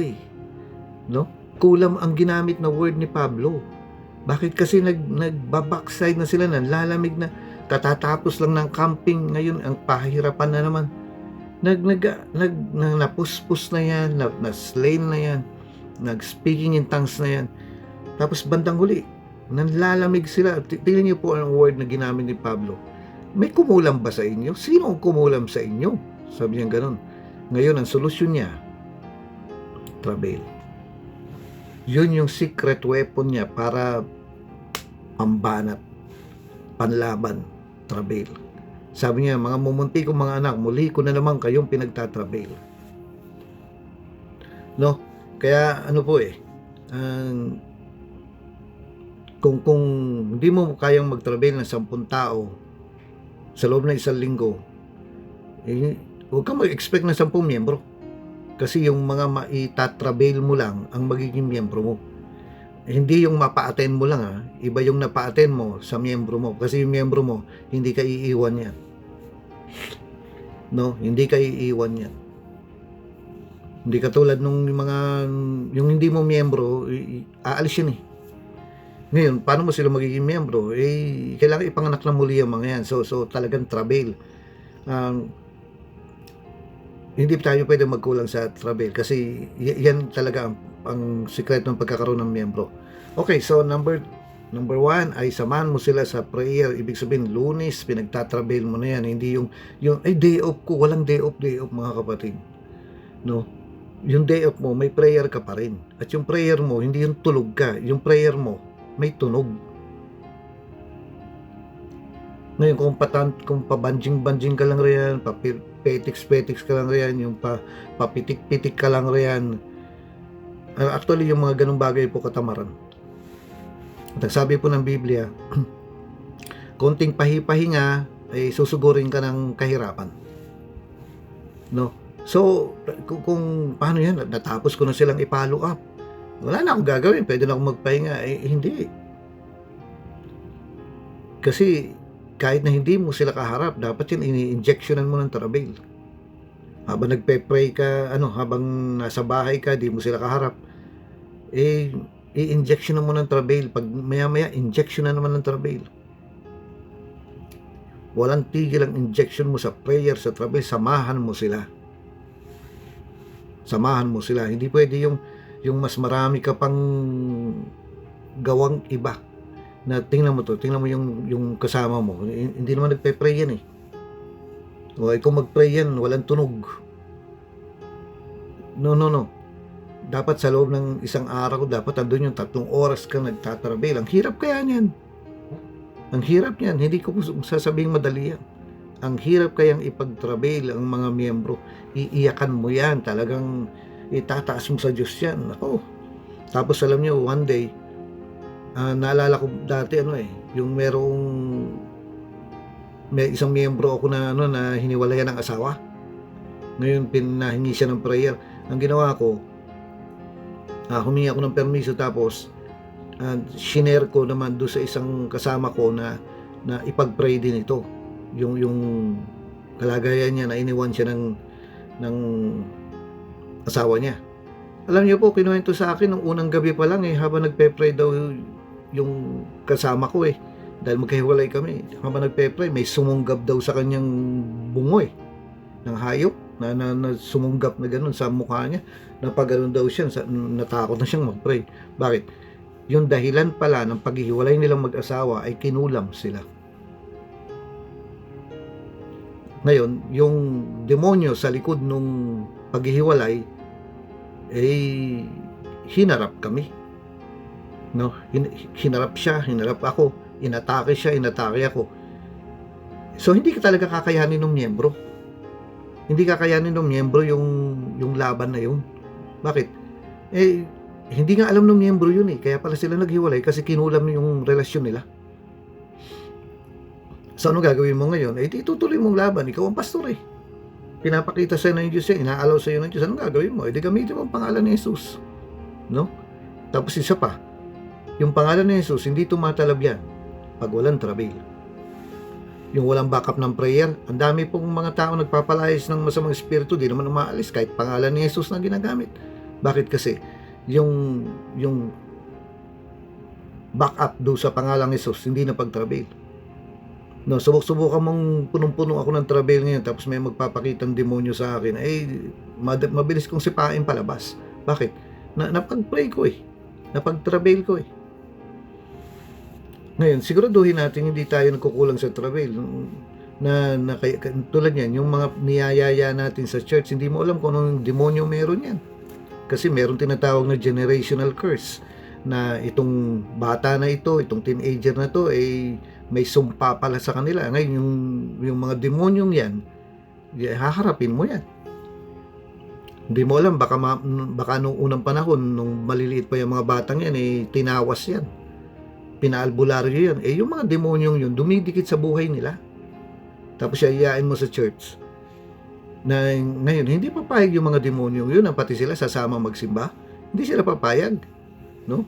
no? Kulam ang ginamit na word ni Pablo. Bakit kasi nagbabackslide na sila, nanlalamig na, katatapos lang ng camping, ngayon ang pahirapan na naman. Napuspos na yan, na-slain na yan, nag-speaking in tongues na yan. Tapos bandang huli, nanlalamig sila. Tingnan niyo po ang word na ginamit ni Pablo. May kumulam ba sa inyo? Sino ang kumulam sa inyo? Sabi niya gano'n. Ngayon, ang solusyon niya, trabail. Yun yung secret weapon niya para pambanat, panlaban, trabail. Sabi niya, mga mumunti kong mga anak, muli ko na naman kayong pinagtatrabail. No? Kaya ano po kung hindi mo kayang magtrabail ng 10 tao sa loob ng 1 linggo, huwag kang mag-expect ng 10 miyembro. Kasi yung mga maitatrabail mo lang ang magiging miyembro mo. Hindi yung mapa-attend mo lang iba yung napa-attend mo sa miyembro mo. Kasi yung miyembro mo, hindi ka iiwan yan. No? Hindi ka iiwan yan. Hindi katulad nung yung hindi mo miyembro, aalis yun Ngayon, paano mo sila magiging miyembro? Kailangan ipanganak na muli ang mga yan. So talagang travel. Um, Hindi tayo pwede magkulang sa travel kasi yan talaga ang sikreto ng pagkakaroon ng miyembro. Okay, so number 1 ay samahan mo sila sa prayer. Ibig sabihin, Lunes, pinagtatravel mo na yan. Hindi yung ay day off ko, walang day off mga kapatid. No? Yung day off mo, may prayer ka pa rin. At yung prayer mo, hindi yung tulog ka. Yung prayer mo, may tunog. Ngayon, kung pabanjing-banjing ka lang riyan, petiks-petiks ka lang riyan, yung papitik-pitik ka lang riyan, actually, yung mga ganung bagay po katamaran. At sabi po ng Biblia, konting pahipahinga ay susugurin ka ng kahirapan. No? So, kung paano yan, natapos ko na silang i-follow up. Wala na akong gagawin, pwede na akong magpahinga. Hindi. Kasi, kahit na hindi mo sila kaharap, dapat yan ini-injectionan mo ng travel. Habang nagpe-pray ka, habang nasa bahay ka, di mo sila kaharap, i-injectionan mo ng travel. Pag maya-maya, injectionan naman ng travel. Walang tigil ang injection mo sa prayer, sa travel, samahan mo sila. Samahan mo sila. Hindi pwede yung mas marami ka pang gawang iba. Na tingnan mo yung kasama mo, hindi naman nagpe-pray yan o kung mag-pray yan, walang tunog. No, dapat sa loob ng isang araw, dapat andun yung 3 oras ka nagtatravel. Ang hirap kaya niyan, hindi ko sasabing madali yan. Ang hirap kayang ipag-travel ang mga miyembro. Iiyakan mo yan, talagang itataas mo sa Diyos yan. Ako, tapos alam niyo, one day, naalala ko dati yung may isang miyembro ako na hiniwalayan ng asawa. Ngayon pinahingi siya ng prayer. Ang ginawa ko, humingi ako ng permiso, tapos shinare ko naman doon sa isang kasama ko na ipag-pray din ito. Yung kalagayan niya na iniwan siya ng asawa niya. Alam niyo po, kinuwento sa akin nung unang gabi pa lang habang nagpe-pray daw yung kasama ko dahil magkahiwalay kami. Habang nagpe-pray, may sumunggab daw sa kanyang bungo ng hayop na sumunggab na gano'n sa mukha niya. Napagano'n daw siya, natakot na siyang mag-pray. Bakit? Yung dahilan pala ng paghihiwalay nilang mag-asawa ay kinulam sila. Ngayon, yung demonyo sa likod nung paghihiwalay hinarap kami. No, hinarap siya, hinarap ako, inatake siya, inatake ako. So hindi ka talaga kakayanin ng miyembro. Hindi kakayanin ng miyembro yung laban na yun. Bakit? Hindi nga alam ng miyembro yun kaya pala sila naghiwalay kasi kinulam yung relasyon nila. So ano gagawin mo ngayon? Itutuloy mong laban, ikaw ang pastor pinapakita sa'yo ng Diyos inaalaw sa'yo ng Diyos. Anong gagawin mo? Gamitin mo ang pangalan ni Jesus. No? Tapos isa pa, yung pangalan ni Jesus, hindi tumatalab yan pag walang travel. Yung walang backup ng prayer, ang dami pong mga tao nagpapalayas ng masamang espiritu, di naman umaalis kahit pangalan ni Jesus na ginagamit. Bakit kasi? Yung backup do sa pangalan ni Jesus, hindi na pag-travel. No, subukan mong punong-puno ako ng travel ngayon, tapos may magpapakitang demonyo sa akin, mabilis kong sipain palabas. Bakit? Napag-pray ko napag-travel ko Ngayon, siguraduhin natin hindi tayo nagkukulang sa travel. Tulad yan, yung mga niyayaya natin sa church, hindi mo alam kung anong demonyo meron yan. Kasi meron tinatawag na generational curse, na itong bata na ito, itong teenager na to, may sumpa pala sa kanila. Ngayon, yung mga demonyong yan, haharapin mo yan. Hindi mo alam, baka nung unang panahon, nung maliliit pa yung mga batang yan, tinawas yan. Pinaalbularyo yan. Yung mga demonyong yun, dumidikit sa buhay nila. Tapos iyayain mo sa church. Na ngayon, hindi papayag yung mga demonyong yun, pati sila sasama magsimba. Hindi sila papayag. No?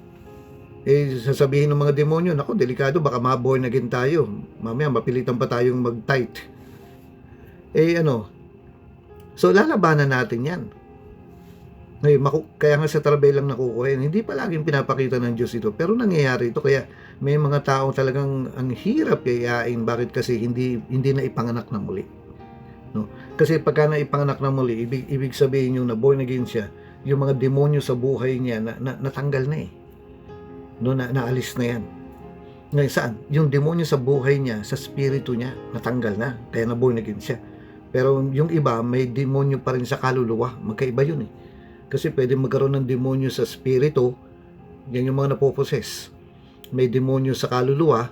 Sasabihin ng mga demonyo, nako, delikado, baka ma-born again tayo. Mamaya, mapilitan pa tayong mag-tight. So, lalabanan natin yan. Ngayon, kaya nga sa travel lang nakukuha yan. Hindi palaging pinapakita ng Diyos ito, pero nangyayari ito. Kaya may mga tao talagang ang hirap yayain. Bakit? Kasi hindi na ipanganak na muli. No? Kasi pagka na ipanganak na muli, ibig sabihin yung na born again siya, yung mga demonyo sa buhay niya natanggal na eh. No, naalis na yan. Ngayon saan? Yung demonyo sa buhay niya, sa spirito niya, natanggal na. Kaya na born again siya. Pero yung iba, may demonyo pa rin sa kaluluwa. Magkaiba yun eh. Kasi pwede magkaroon ng demonyo sa spirito, yan yung mga napoposes. May demonyo sa kaluluwa,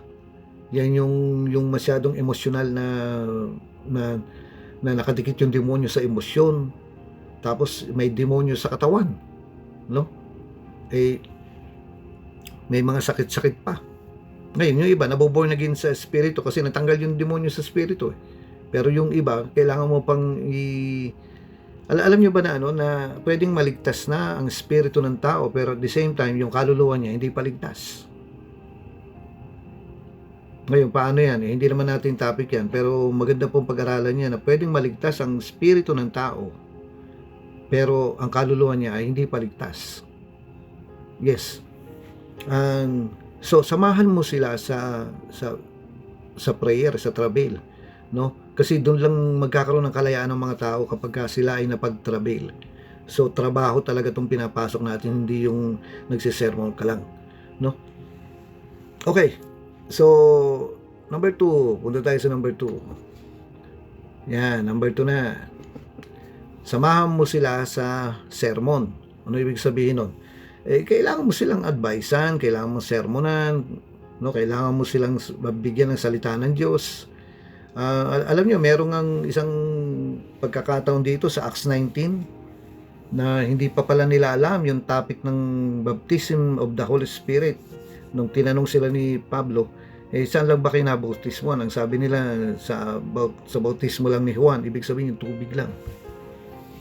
yan yung masyadong emosyonal na nakadikit yung demonyo sa emosyon. Tapos may demonyo sa katawan, no? Eh, may mga sakit-sakit pa. Ngayon, yung iba, naboborn again sa spirito kasi natanggal yung demonyo sa spirito. Pero yung iba, kailangan mo pang alam nyo ba na na pwedeng maligtas na ang spirito ng tao pero at the same time, yung kaluluwa niya hindi paligtas. Ngayon, paano yan? Hindi naman natin topic yan, pero maganda pong pag-aralan niya na pwedeng maligtas ang spirito ng tao pero ang kaluluwa niya ay hindi paligtas. Yes. So samahan mo sila sa prayer, sa travel, no? Kasi doon lang magkakaroon ng kalayaan ng mga tao kapag sila ay napag-travel. So trabaho talaga itong pinapasok natin, hindi yung nagsisermon ka lang, no? Okay. So number 2, punta tayo sa number 2. Yan, number 2 na. Samahan mo sila sa sermon. Ano ibig sabihin nun? Kailangan mo silang advisean, kailangan mo sermonan, no? Kailangan mo silang mabigyan ng salita ng Diyos. Alam nyo, merong ang isang pagkakataon dito sa Acts 19 na hindi pa pala nila alam yung topic ng baptism of the Holy Spirit. Nung tinanong sila ni Pablo, saan lang ba kayo nabautismoan? Ang sabi nila, sa bautismo lang ni Juan, ibig sabihin yung tubig lang.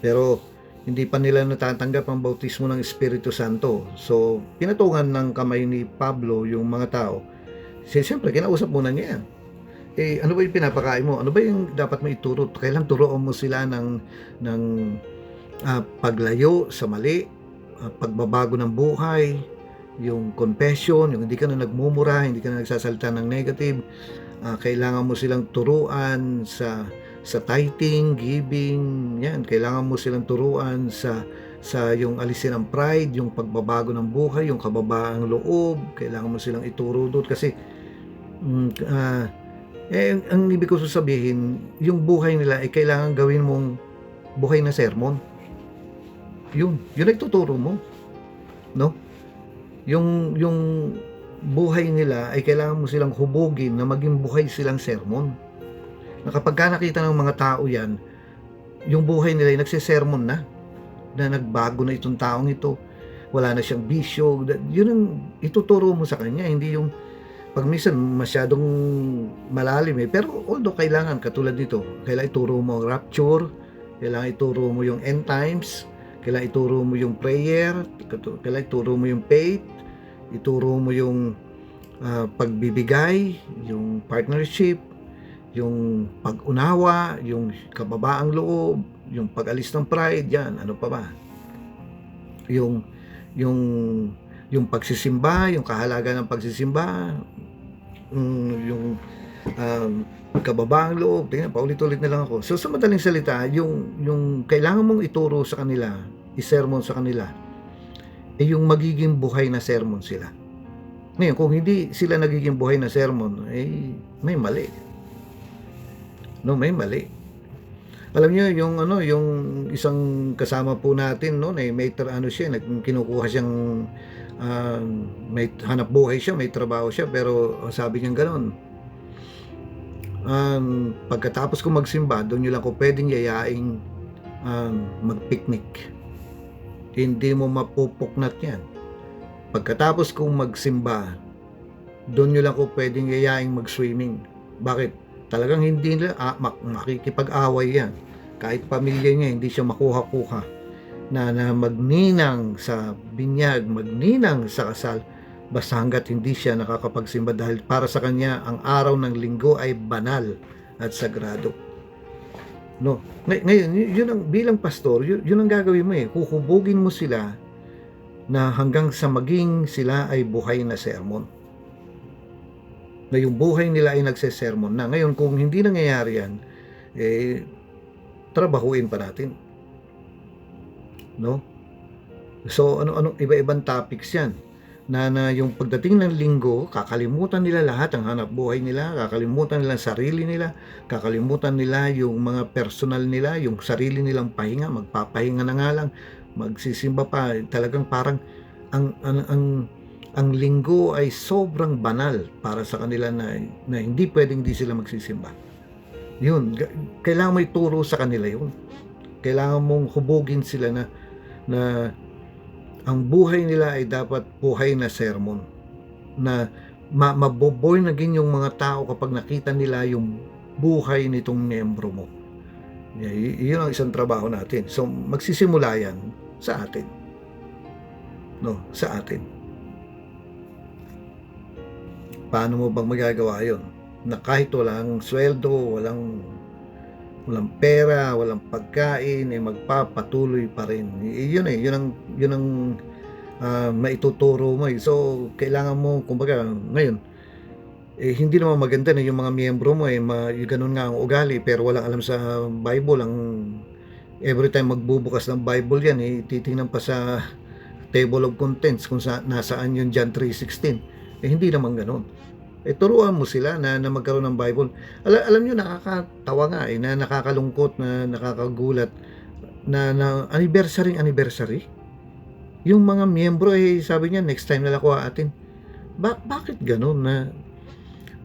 Pero hindi pa nila natatanggap ang bautismo ng Espiritu Santo. So, pinatungan ng kamay ni Pablo yung mga tao. Siyempre, kinausap muna niya yan. Ano ba yung pinapakain mo? Ano ba yung dapat mo ituro? Kailan turuan mo sila ng paglayo sa mali, pagbabago ng buhay, yung confession, yung hindi ka na nagmumura, hindi ka na nagsasalita ng negative. Kailangan mo silang turuan sa tithing, giving, yan. Kailangan mo silang turuan sa yung alisin ng pride, yung pagbabago ng buhay, yung kababaang loob. Kailangan mo silang ituro doon kasi ang ibig ko sabihin, yung buhay nila ay kailangan gawin mong buhay na sermon. Yun ay tuturo mo, no? Yung buhay nila ay kailangan mo silang hubugin na maging buhay silang sermon. Na kapag nakita ng mga tao yan, yung buhay nila ay nagsisermon na nagbago na itong taong ito, wala na siyang bisyo. Yun ang ituturo mo sa kanya, hindi yung pag minsan masyadong malalim pero although kailangan katulad dito, kailangan ituro mo ang rapture, kailangan ituro mo yung end times, kailangan ituro mo yung prayer, kailangan ituro mo yung faith, ituro mo yung pagbibigay, yung partnership, yung pag-unawa, yung kababaang loob, yung pag-alis ng pride, yan, ano pa ba? Yung pagsisimba, yung kahalagan ng pagsisimba, yung kababaang loob. Tingnan, paulit-ulit na lang ako. So sa madaling salita, yung kailangan mong ituro sa kanila, isermon sa kanila, yung magiging buhay na sermon sila. Ngayon, kung hindi sila nagiging buhay na sermon, may mali. No, may mali. Alam niyo yung isang kasama po natin may siya, kinukuha siyang may hanap buhay siya, may trabaho siya, pero sabi niya ganoon. Pagkatapos ko magsimba, doon niyo lang ko pwedeng yayaing mag-picnic. Hindi mo mapupuknat yan. Pagkatapos kong magsimba, doon nyo lang ko pwedeng yayaing mag-swimming. Bakit? Talagang hindi nila makikipag-away yan. Kahit pamilya niya, hindi siya makuha-kuha na magninang sa binyag, magninang sa kasal, basta hanggat hindi siya nakakapagsimba, dahil para sa kanya ang araw ng linggo ay banal at sagrado. no? Ngayon, yun ang bilang pastor, yun ang gagawin mo eh. Huhubugin mo sila na hanggang sa maging sila ay buhay na sermon. Na yung buhay nila ay nagsesermon na. Ngayon, kung hindi nangyayari yan, eh, trabahuin pa natin. No? So, ano iba-ibang topics yan. Na yung pagdating ng linggo, kakalimutan nila lahat ang hanap buhay nila, kakalimutan nila ang sarili nila, kakalimutan nila yung mga personal nila, yung sarili nilang pahinga, magpapahinga na nga lang, magsisimba pa, talagang parang ang linggo ay sobrang banal para sa kanila na hindi pwedeng di sila magsisimba. Yun, kailangan mo ituro sa kanila yun. Kailangan mong hubugin sila na ang buhay nila ay dapat buhay na sermon, na maboborn again yung mga tao kapag nakita nila yung buhay nitong miyembro mo. Yun ang isang trabaho natin. So magsisimula yan sa atin, no, sa atin. Paano mo bang magagawa yun? Na kahit walang sweldo, walang pera, walang pagkain, eh magpapatuloy pa rin. Yun ang maituturo mo eh. So kailangan mo, kumbaga ngayon, eh hindi naman maganda na yung mga miyembro mo eh yung ganun nga ang ugali, pero walang alam sa Bible. Ang every time magbubukas ng Bible yan eh, titingnan pa sa table of contents kung nasaan yung John 3:16. Eh hindi naman ganun. Turuan mo sila na magkaroon ng Bible. Alam nyo, nakakatawa nga eh, na nakakalungkot, na nakakagulat, na anniversary. Yung mga miyembro eh, sabi niya, next time nila kuhaatin. Bakit ganun na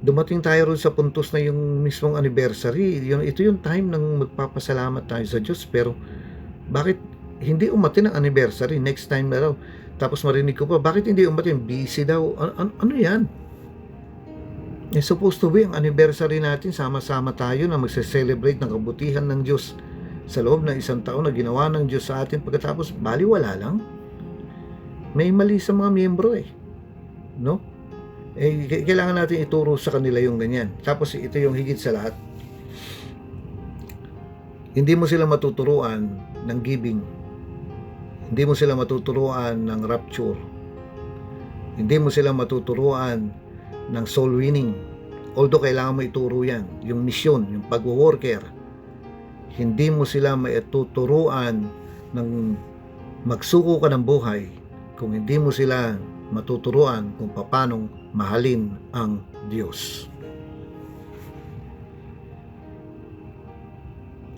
dumating tayo ron sa puntos na yung mismong anniversary, ito yung time ng magpapasalamat tayo sa Diyos, pero bakit hindi umatin ang anniversary, next time na raw? Tapos marinig ko pa, bakit hindi umatin? Busy daw. Ano yan? It's supposed to be ang anniversary natin, sama-sama tayo na magse-celebrate ng kabutihan ng Diyos sa loob ng isang taon na ginawa ng Diyos sa atin, pagkatapos baliwala lang. May mali sa mga miyembro eh, no? Eh kailangan natin ituro sa kanila yung ganyan. Tapos ito yung higit sa lahat, hindi mo sila matuturuan ng giving, hindi mo sila matuturuan ng rapture, hindi mo sila matuturuan ng soul winning. Although kailangan mo ituro yan, yung misyon, yung pag-worker. Hindi mo sila maituturuan ng magsuko ka ng buhay kung hindi mo sila matuturuan kung paanong mahalin ang Diyos.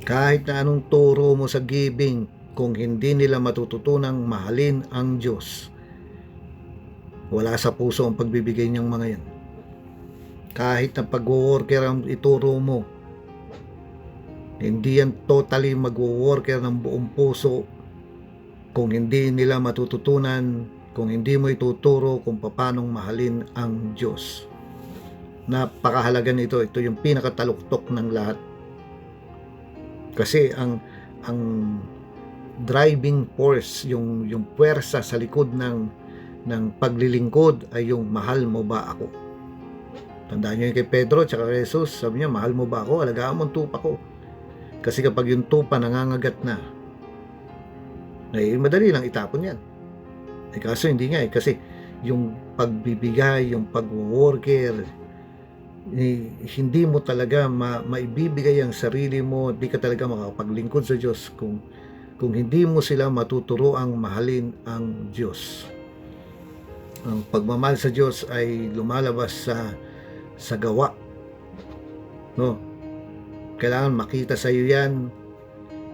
Kahit na anong turo mo sa giving, kung hindi nila matututunang mahalin ang Diyos, wala sa puso ang pagbibigay niyang mga yan. Kahit na pag-worker ang ituro mo, hindi yan totally mag-worker ng buong puso kung hindi nila matututunan, kung hindi mo ituturo kung paanong mahalin ang Diyos. Napakahalaga nito. Ito yung pinakataluktok ng lahat. Kasi ang driving force, yung puwersa sa likod ng paglilingkod ay yung mahal mo ba ako. Tandaan nyo yung kay Pedro at kay Jesus, sabi niya, mahal mo ba ako? Alagaan mo ang tupa ko. Kasi kapag yung tupa nangangagat na, madali lang itapon yan. Kaso hindi nga kasi yung pagbibigay, yung pag-worker, hindi mo talaga maibibigay ang sarili mo, hindi ka talaga makapaglingkod sa Diyos kung hindi mo sila matuturoang mahalin ang Diyos. Ang pagmamahal sa Diyos ay lumalabas sa gawa, no? Kailangan makita sa iyo yan,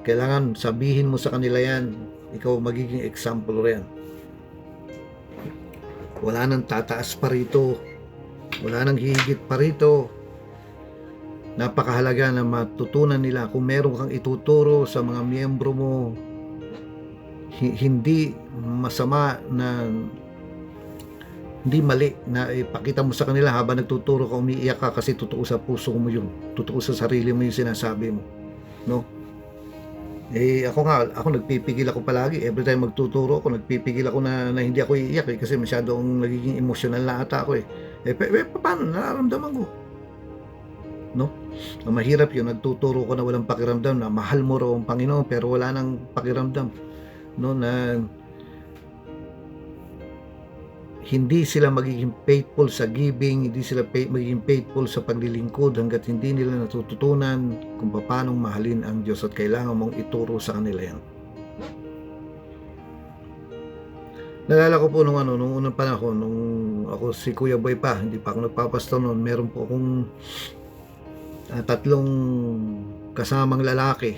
kailangan sabihin mo sa kanila yan, ikaw magiging example riyan. Wala nang tataas pa rito, wala nang hihigit pa rito. Napakahalaga na matutunan nila. Kung meron kang ituturo sa mga miyembro mo, hindi masama na hindi mali na ipakita mo sa kanila habang nagtuturo ka, umiiyak ka kasi totoo sa puso mo yun, totoo sa sarili mo yung sinasabi mo, no? Ako nagpipigil ako palagi, every time magtuturo ako, nagpipigil ako na hindi ako iiyak kasi masyadong nagiging emotional na ata ako paano nararamdaman ko? no? Ang mahirap yun, nagtuturo ko na walang pakiramdam na mahal mo raw ang Panginoon pero wala nang pakiramdam, no, na hindi sila magiging faithful sa giving, hindi sila magiging faithful sa paglilingkod hanggat hindi nila natututunan kung paano mahalin ang Diyos, at kailangan mong ituro sa kanila yan. Nalala ko po nung unang panahon, nung ako si Kuya Boy pa, hindi pa ako nagpapastor noon, meron po akong tatlong kasamang lalaki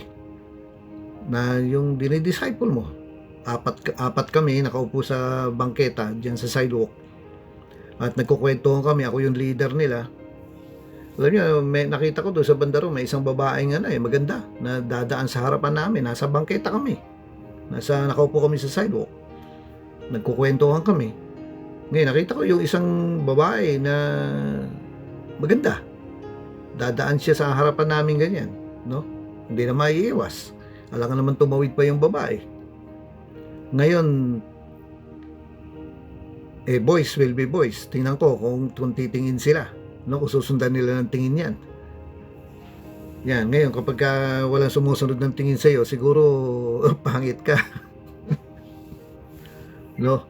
na yung dinidisciple mo. Apat kami nakaupo sa bangketa diyan sa sidewalk at nagkukwentuhan kami, ako yung leader nila. Alam niyo, may nakita ko doon sa bandaro, may isang babaeng maganda na dadaan sa harapan namin, nasa bangketa kami, nakaupo kami sa sidewalk, nagkukwentuhan kami. Ngayon nakita ko yung isang babae na maganda, dadaan siya sa harapan namin ganyan, no? Hindi na maiiwas. Alangan naman tumawid pa yung babae. Ngayon, boys will be boys. Tingnan ko kung titingin sila, no? Kung susundan nila ng tingin yan. Yan, ngayon kapag walang sumusunod ng tingin sa'yo, siguro pangit ka. No?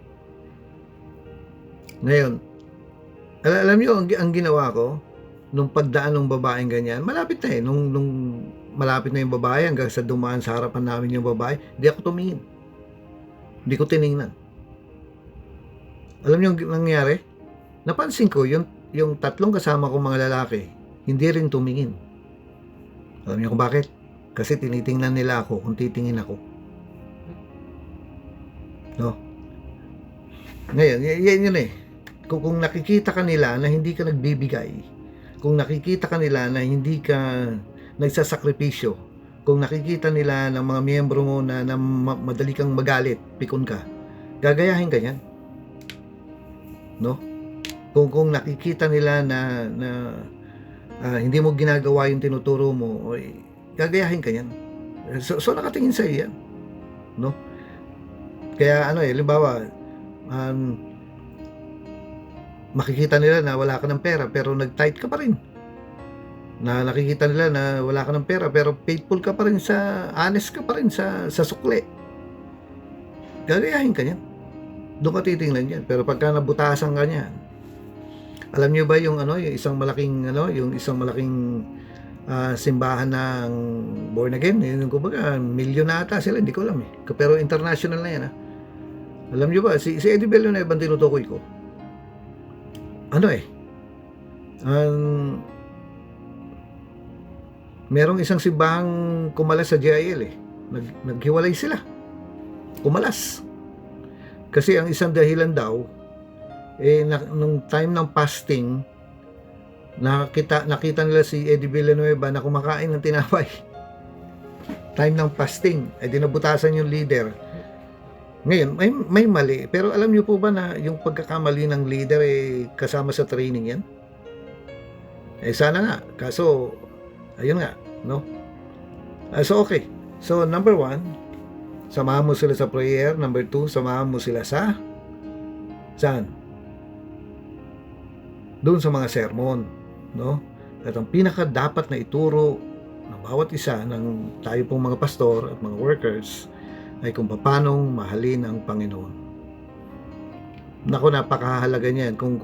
Ngayon, alam niyo ang ginawa ko, nung pagdaan ng babaeng ganyan, malapit na nung malapit na yung babae, hanggang sa dumaan sa harapan namin yung babae, hindi ako tumingin. Hindi ko tiningnan. Alam niyo ang nangyari? Napansin ko, yung tatlong kasama kong mga lalaki, hindi rin tumingin. Alam niyo kung bakit? Kasi tinitingnan nila ako kung titingin ako. No? Ngayon, yun Kung nakikita ka nila na hindi ka nagbibigay, kung nakikita ka nila na hindi ka nagsasakripisyo, kung nakikita nila ng mga miyembro mo na madali kang magalit, pikon ka, gagayahin ka yan. No? Kung nakikita nila na hindi mo ginagawa yung tinuturo mo, gagayahin ka yan. So nakatingin sa iyo yan. No? Kaya halimbawa, makikita nila na wala ka ng pera pero nag-tithe ka pa rin. Na nakikita nila na wala ka ng pera pero faithful ka pa rin honest ka pa rin sa sukli. Gagayahin ka niyan. Doon ka titingnan yan. Pero pagka nabutasan ka niyan, alam niyo ba yung isang malaking simbahan ng born again, yung kumbaga milyon na ata sila, hindi ko alam pero international na yan. Alam niyo ba si Eddie Villanueva ang tinutukoy ko? Merong isang simbahang kumalas sa GIL naghiwalay sila, kumalas kasi ang isang dahilan daw nung time ng fasting, nakita nila si Eddie Villanueva na kumakain ng tinapay. Time ng fasting, dinabutasan yung leader. Ngayon, may mali. Pero alam niyo po ba na yung pagkakamali ng leader kasama sa training yan? Sana nga. Kaso, ayun nga, no? So, okay. So, number 1, samahan mo sila sa prayer. Number 2, samahan mo sila saan? Doon sa mga sermon, no? At ang pinaka dapat na ituro ng bawat isa ng tayo pong mga pastor at mga workers ay kung paano mahalin ang Panginoon. Naku, napakahalaga niyan. Kung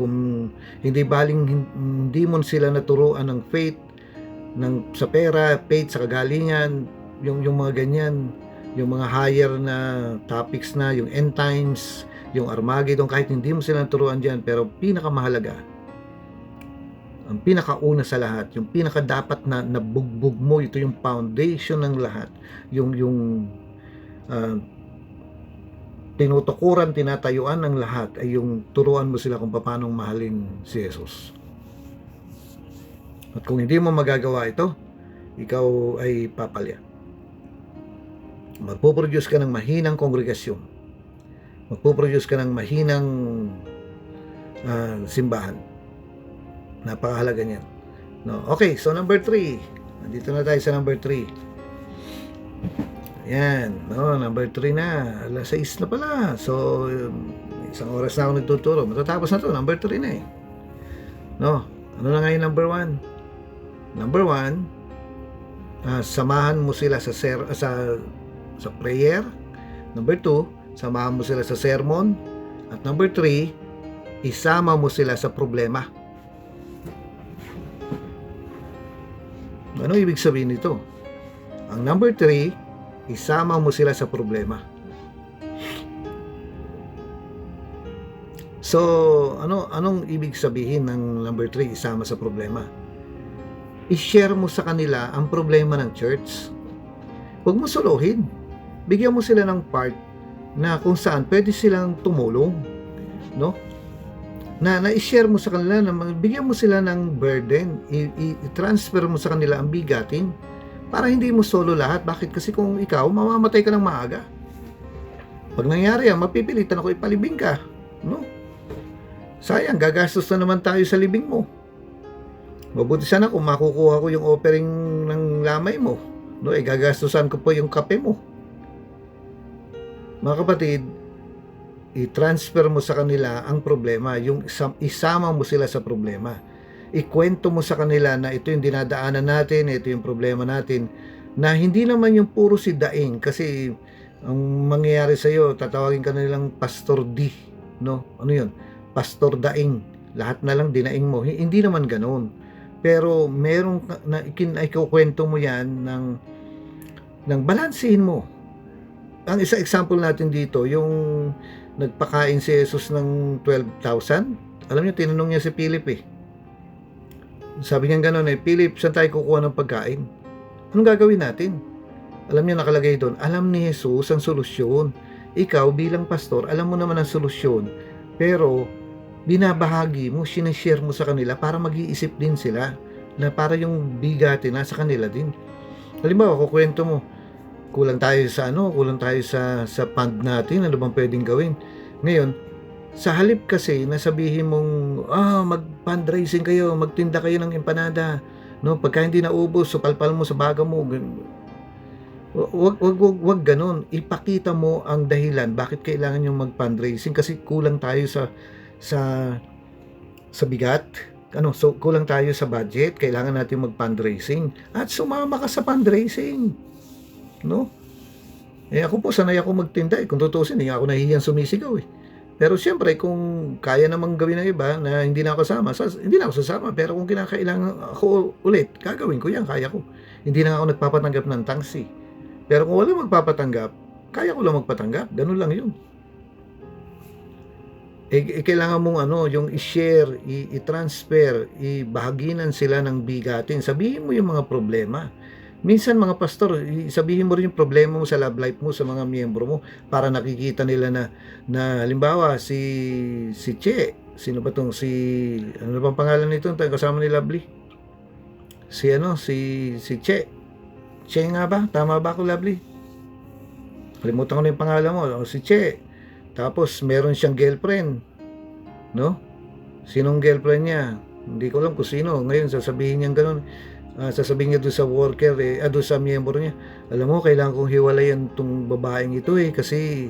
hindi hindi mo sila naturuan ng faith, sa pera, faith sa kagalingan, yung mga ganyan, yung mga higher na topics na, yung end times, yung Armageddon, kahit hindi mo sila naturuan diyan, pero pinakamahalaga, ang pinakauna sa lahat, yung pinaka dapat na nabugbog mo, ito yung foundation ng lahat, yung tinutukuran, tinatayuan ng lahat ay yung turuan mo sila kung paano mahalin si Jesus. At kung hindi mo magagawa ito, ikaw ay papalya. Magpuproduce ka ng mahinang kongregasyon. Magpuproduce ka ng mahinang simbahan. Napakahalaga niyan. No? Okay, so number 3. Nandito na tayo sa number 3. Yan, number 3 na. Alas 6 na pala. So, isang oras na ako nagtuturo. Matatapos na to, number 3 na No? Ano na nga yung number 1? Number one, samahan mo sila sa prayer. Number two, samahan mo sila sa sermon. At number three, isama mo sila sa problema. Ano ibig sabihin nito? Ang number three, isama mo sila sa problema. So, anong ibig sabihin ng number 3, isama sa problema? I-share mo sa kanila ang problema ng church. Huwag mo solohin. Bigyan mo sila ng part na kung saan pwede silang tumulong, no? Na i-share mo sa kanila, bigyan mo sila ng burden, i-transfer mo sa kanila ang bigatin para hindi mo solo lahat. Bakit? Kasi kung ikaw, mamamatay ka ng maaga. Pag nangyari yan, mapipilitan ako ipalibing ka, no? Sayang, gagastos na naman tayo sa libing mo. Mabuti sana kung makukuha ko yung offering ng lamay mo, no? Gagastusan ko po yung kape mo. Mga kapatid, i-transfer mo sa kanila ang problema, yung isama mo sila sa problema. Ikwento mo sa kanila na ito yung dinadaanan natin, ito yung problema natin, na hindi naman yung puro si daing, kasi ang mangyayari sa iyo, tatawagin ka nilang Pastor D, no? Ano yun? Pastor Daing, lahat na lang dinaing mo. Hindi naman ganoon. Pero merong na ikukwento mo yan ng balansehin mo. Ang isa example natin dito, yung nagpakain si Jesus ng 12,000. Alam niyo, tinanong niya si Philip Sabi niya gano'n Philip, saan tayo kukuha ng pagkain? Anong gagawin natin? Alam niya nakalagay doon, alam ni Jesus ang solusyon. Ikaw bilang pastor, alam mo naman ang solusyon. Pero binabahagi mo, sinashare mo sa kanila para mag-iisip din sila na para yung bigatin nasa kanila din. Halimbawa, kukwento mo, kulang tayo sa fund natin, ano bang pwedeng gawin? Ngayon, sa halip kasi na sabihin mong mag-fundraising kayo, magtinda kayo ng empanada, no? Pagka hindi naubos, supalpal mo sa baga mo. Wag ganun. Ipakita mo ang dahilan bakit kailangan yung mag-fundraising, kasi kulang tayo sa bigat. So kulang tayo sa budget, kailangan natin mag-fundraising at sumama ka sa fundraising, no? Ako po sanay ako magtinda, kung tutusin, hindi ako nahihiyang sumisigaw Pero siyempre kung kaya namang gawin ng iba na hindi na ako hindi na ako sasama. Pero kung kinakailangan ako ulit, gagawin ko yan, kaya ko. Hindi na ako nagpapatanggap ng tangsi. Pero kung wala magpapatanggap, kaya ko lang magpatanggap. Ganun lang yun. Kailangan mong yung i-share, i-transfer, ibahaginan sila ng bigatin. Sabihin mo yung mga problema. Minsan mga pastor, sabihin mo rin yung problema mo sa love life mo, sa mga miyembro mo, para nakikita nila na halimbawa si Che, sino ba tong ano bang pangalan nito, kasama ni Lovely? Si Che. Che nga ba? Tama ba ako, Lovely? Kalimutan ko na yung pangalan mo. Si Che. Tapos meron siyang girlfriend, no? Sinong girlfriend niya? Hindi ko alam kung sino. Ngayon sasabihin niya gano'n. Sasabihin niya doon sa worker, doon sa miyembro niya, alam mo, kailangan kong hiwalayan tong babaeng ito kasi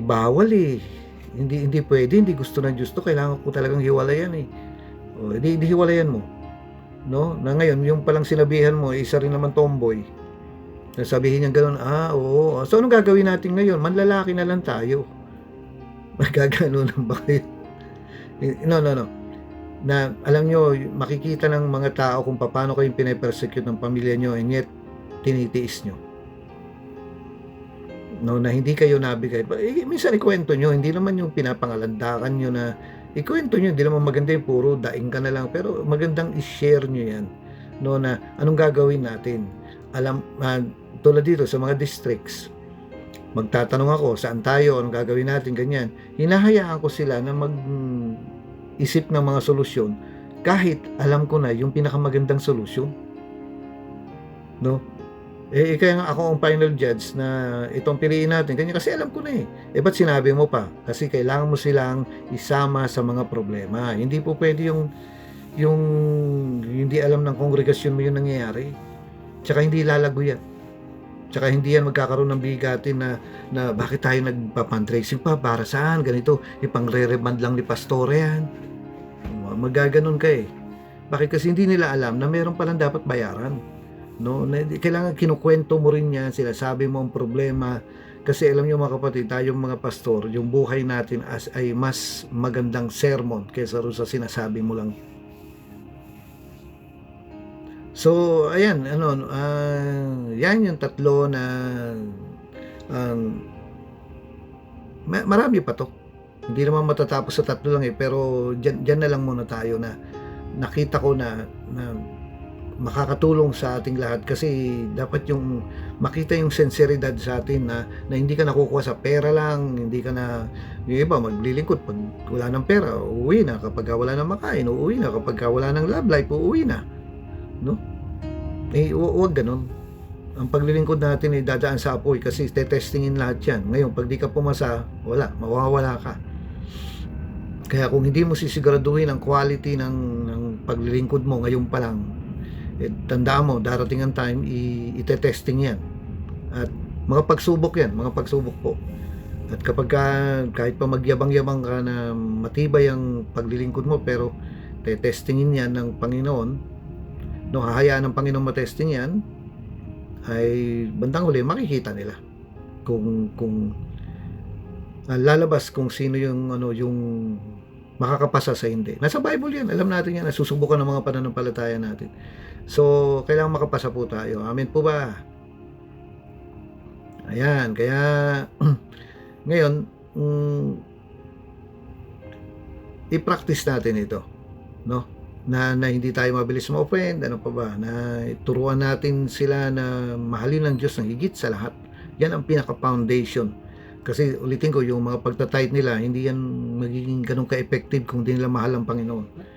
bawal hindi pwede, hindi gusto ng Diyos to, kailangan ko talagang hiwalayan hindi hiwalayan mo, no? Na ngayon yung palang sinabihan mo, isa rin naman tomboy, sabihin niya gano'n, oo, so anong gagawin natin ngayon? Manlalaki na lang tayo. Magagano lang ba kayo? No, na alam nyo, makikita ng mga tao kung paano kayong pinapersecute ng pamilya nyo, and yet tinitiis nyo, no, na hindi kayo nabigay. Minsan ikwento nyo, hindi naman yung pinapangalandakan nyo na ikwento nyo, hindi naman maganda yung puro daing ka na lang, pero magandang i-share nyo yan, no, na anong gagawin natin. Tulad dito sa mga districts, magtatanong ako, saan tayo, anong gagawin natin, ganyan. Hinahayaan ko sila na isip ng mga solusyon kahit alam ko na yung pinakamagandang solusyon, no? Kaya nga ako ang final judge na itong piliin natin, kanya kasi alam ko na ba't sinabi mo pa? Kasi kailangan mo silang isama sa mga problema. Hindi po pwede yung hindi alam ng kongregasyon mo yung nangyayari, tsaka hindi lalago yan, tsaka hindi yan magkakaroon ng bigatin na bakit tayo nagpa-fundraising pa, para saan, ganito, ipangre-remand lang ni pastor yan. Magaganon ka Bakit? Kasi hindi nila alam na meron palang dapat bayaran. No, kailangan kinukwento mo rin yan, sinasabi mo ang problema. Kasi alam niyo mga kapatid, tayong mga pastor, yung buhay natin ay mas magandang sermon kaysa rin sa sinasabi mo lang. So, ayan, yan yung tatlo na marami pa to. Hindi naman matatapos sa tatlo lang pero dyan na lang muna tayo na nakita ko na makakatulong sa ating lahat kasi dapat yung makita yung sinseridad sa atin na hindi ka nakukuha sa pera lang, hindi ka na yung iba maglilingkod pag wala ng pera, uuwi na, kapag wala ng makain, uuwi na, kapag wala ng love life, uuwi na, no? Huwag ganun. Ang paglilingkod natin ay dadaan sa apoy kasi tetestingin lahat yan. Ngayon, pag di ka pumasa, wala, mawawala ka. Kaya kung hindi mo sisiguraduhin ang quality ng paglilingkod mo ngayon pa lang, tandaan mo, darating ang time, itetesting yan. At mga pagsubok yan, mga pagsubok po. At kapag kahit pa magyabang-yabang ka na matibay ang paglilingkod mo, pero tetestingin yan ng Panginoon, no, hahayaan ng Panginoon matesting yan, ay bandang huli makikita nila kung lalabas kung sino yung yung makakapasa sa hindi. Nasa Bible yan, alam natin yan, nasusubukan ng mga pananampalataya natin. So, kailangan makapasa po tayo. Amen po ba? Ayan, kaya ngayon, i-practice natin ito, no? Na hindi tayo mabilis ma-offend, ano pa ba? Na turuan natin sila na mahalin ng Diyos ng higit sa lahat. Yan ang pinaka-foundation. Kasi ulitin ko, yung mga pagtatight nila, hindi yan magiging ganun ka-effective kung di nila mahal ang Panginoon.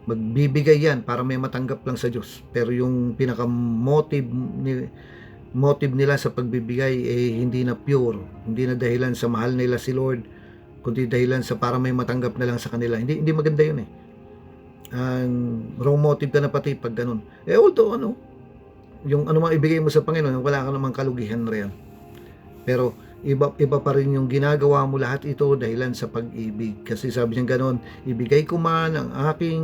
Magbibigay yan para may matanggap lang sa Diyos. Pero yung pinaka-motive nila sa pagbibigay hindi na pure, hindi na dahilan sa mahal nila si Lord, kundi dahilan sa para may matanggap na lang sa kanila. Hindi maganda yun wrong motive ka na pati pag ganun. Although yung mang ibigay mo sa Panginoon, wala ka namang kalugihan riyan. Pero iba pa rin yung ginagawa mo lahat ito dahilan sa pag-ibig. Kasi sabi niya ganun, ibigay ko man ang aking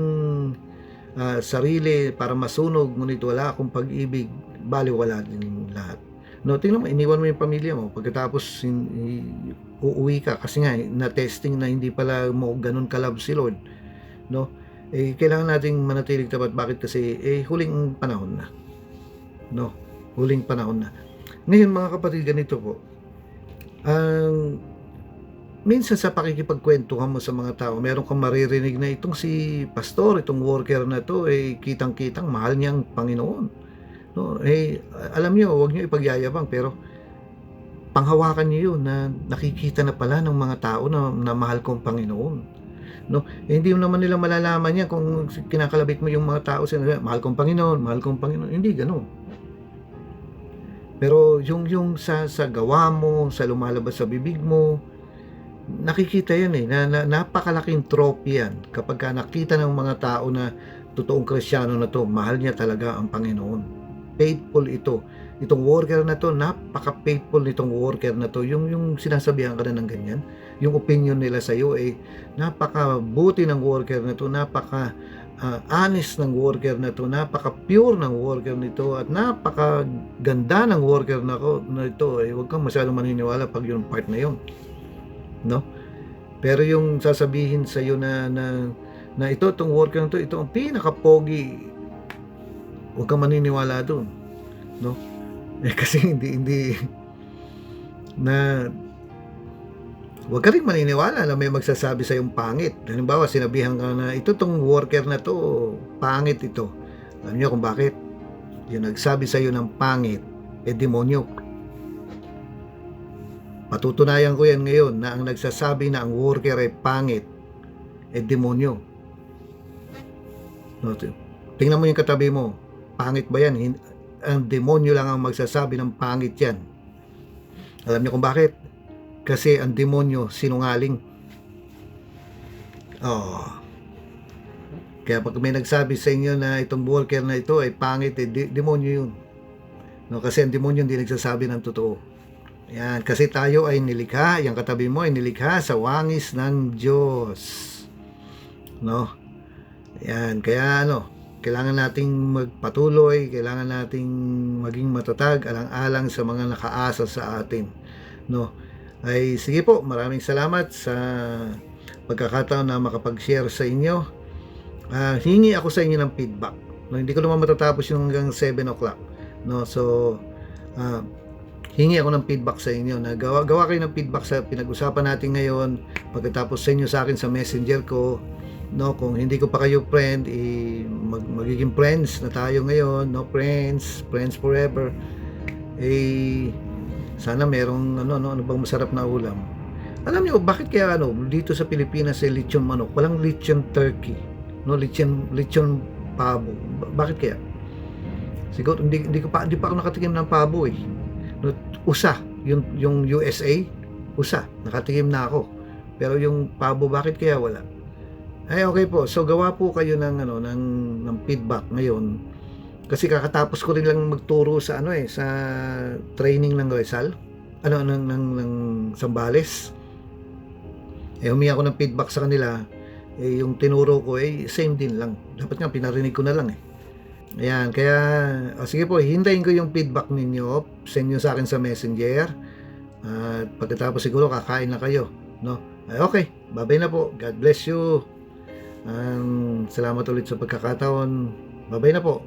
sarili para masunog, ngunit wala akong pag-ibig, baliwala din lahat. No, tingnan mo, iniwan mo yung pamilya mo, pagkatapos uuwi ka kasi nga na testing na hindi pala mo ganun ka-love si Lord, no? Kailangan nating manatiling tapat. Bakit? Kasi huling panahon na, no? Huling panahon na. Ngayon mga kapatid, ganito po, minsan sa pakikipagkwentuhan mo sa mga tao, meron kang maririnig na itong si pastor, itong worker na to, kitang-kitang mahal niya ang Panginoon, no? Alam niyo, huwag niyo ipagyayabang, pero panghawakan niyo yun na nakikita na pala ng mga tao na mahal ko ang Panginoon, no? Hindi naman nila malalaman yan kung kinakalabit mo yung mga tao, sinabi, mahal kong Panginoon, mahal kong Panginoon. Hindi ganoon. Pero yung sa gawa mo, sa lumalabas sa bibig mo, nakikita yan na napakalaking trophy yan kapag nakita ng mga tao na totoong Kristiyano na to, mahal niya talaga ang Panginoon. Faithful ito. Itong worker na to, napaka-faithful nitong worker na to. Yung sinasabihan ka na ng ganyan, yung opinion nila sa iyo napaka-buti ng worker na to, honest ng worker na to, napaka-pure ng worker nito, at napaka-ganda ng worker na ito. Huwag kang masyadong maniniwala pag yung part na yun, no? Pero yung sasabihin sa iyo na itong worker na to, ito ang pinaka-pogi, huwag kang maniniwala doon, no? Kasi hindi na huwag ka rin maniniwala na may magsasabi sa yung pangit. Halimbawa, sinabihan ka na itong worker na to, pangit ito. Alam niyo kung bakit? Yung nagsabi sa iyo ng pangit, demonyo. Patutunayan ko yan ngayon na ang nagsasabi na ang worker ay pangit, demonyo. No, tingnan mo yung katabi mo, pangit ba yan? Ang demonyo lang ang magsasabi ng pangit yan. Alam niyo kung bakit? Kasi ang demonyo sinungaling. Kaya pag may nagsabi sa inyo na itong worker na ito ay pangit, demonyo yun, no? Kasi ang demonyo hindi nagsasabi ng totoo. Yan, kasi tayo ay nilikha, yung katabi mo ay nilikha sa wangis ng Diyos, no? Yan, kaya kailangan nating magpatuloy, kailangan nating maging matatag alang-alang sa mga nakaasa sa atin, no? Ay sige po, maraming salamat sa pagkakataon na makapag-share sa inyo. Hingi ako sa inyo ng feedback, no? Hindi ko naman matatapos yung hanggang 7 o'clock, no? So hingi ako ng feedback sa inyo, na gawa kayo ng feedback sa pinag-usapan natin ngayon. Pagkatapos sa inyo sa akin sa messenger ko, no? Kung hindi ko pa kayo friend, magiging friends na tayo ngayon, no? Friends forever. Sana merong ano bang masarap na ulam. Alam niyo bakit kaya dito sa Pilipinas lechon manok, walang lechon turkey, no? Lechon pabo. Bakit kaya? Siguro hindi pa ako nakatikim ng pabo eh. No, USA, yung USA, USA, nakatikim na ako. Pero yung pabo, bakit kaya wala? Ay okay po. So gawa po kayo ng feedback ngayon. Kasi kakatapos ko rin lang magturo sa sa training ng Rizal. Ng Zambales. Humingi ako ng feedback sa kanila. Yung tinuro ko same din lang. Dapat nga pinarinig ko na lang Ayan, kaya sige po, hintayin ko yung feedback ninyo. Send nyo sa akin sa messenger. At pagkatapos siguro kakain na kayo, no? Ay okay, bye-bye na po. God bless you. Salamat ulit sa pagkakataon. Bye-bye na po.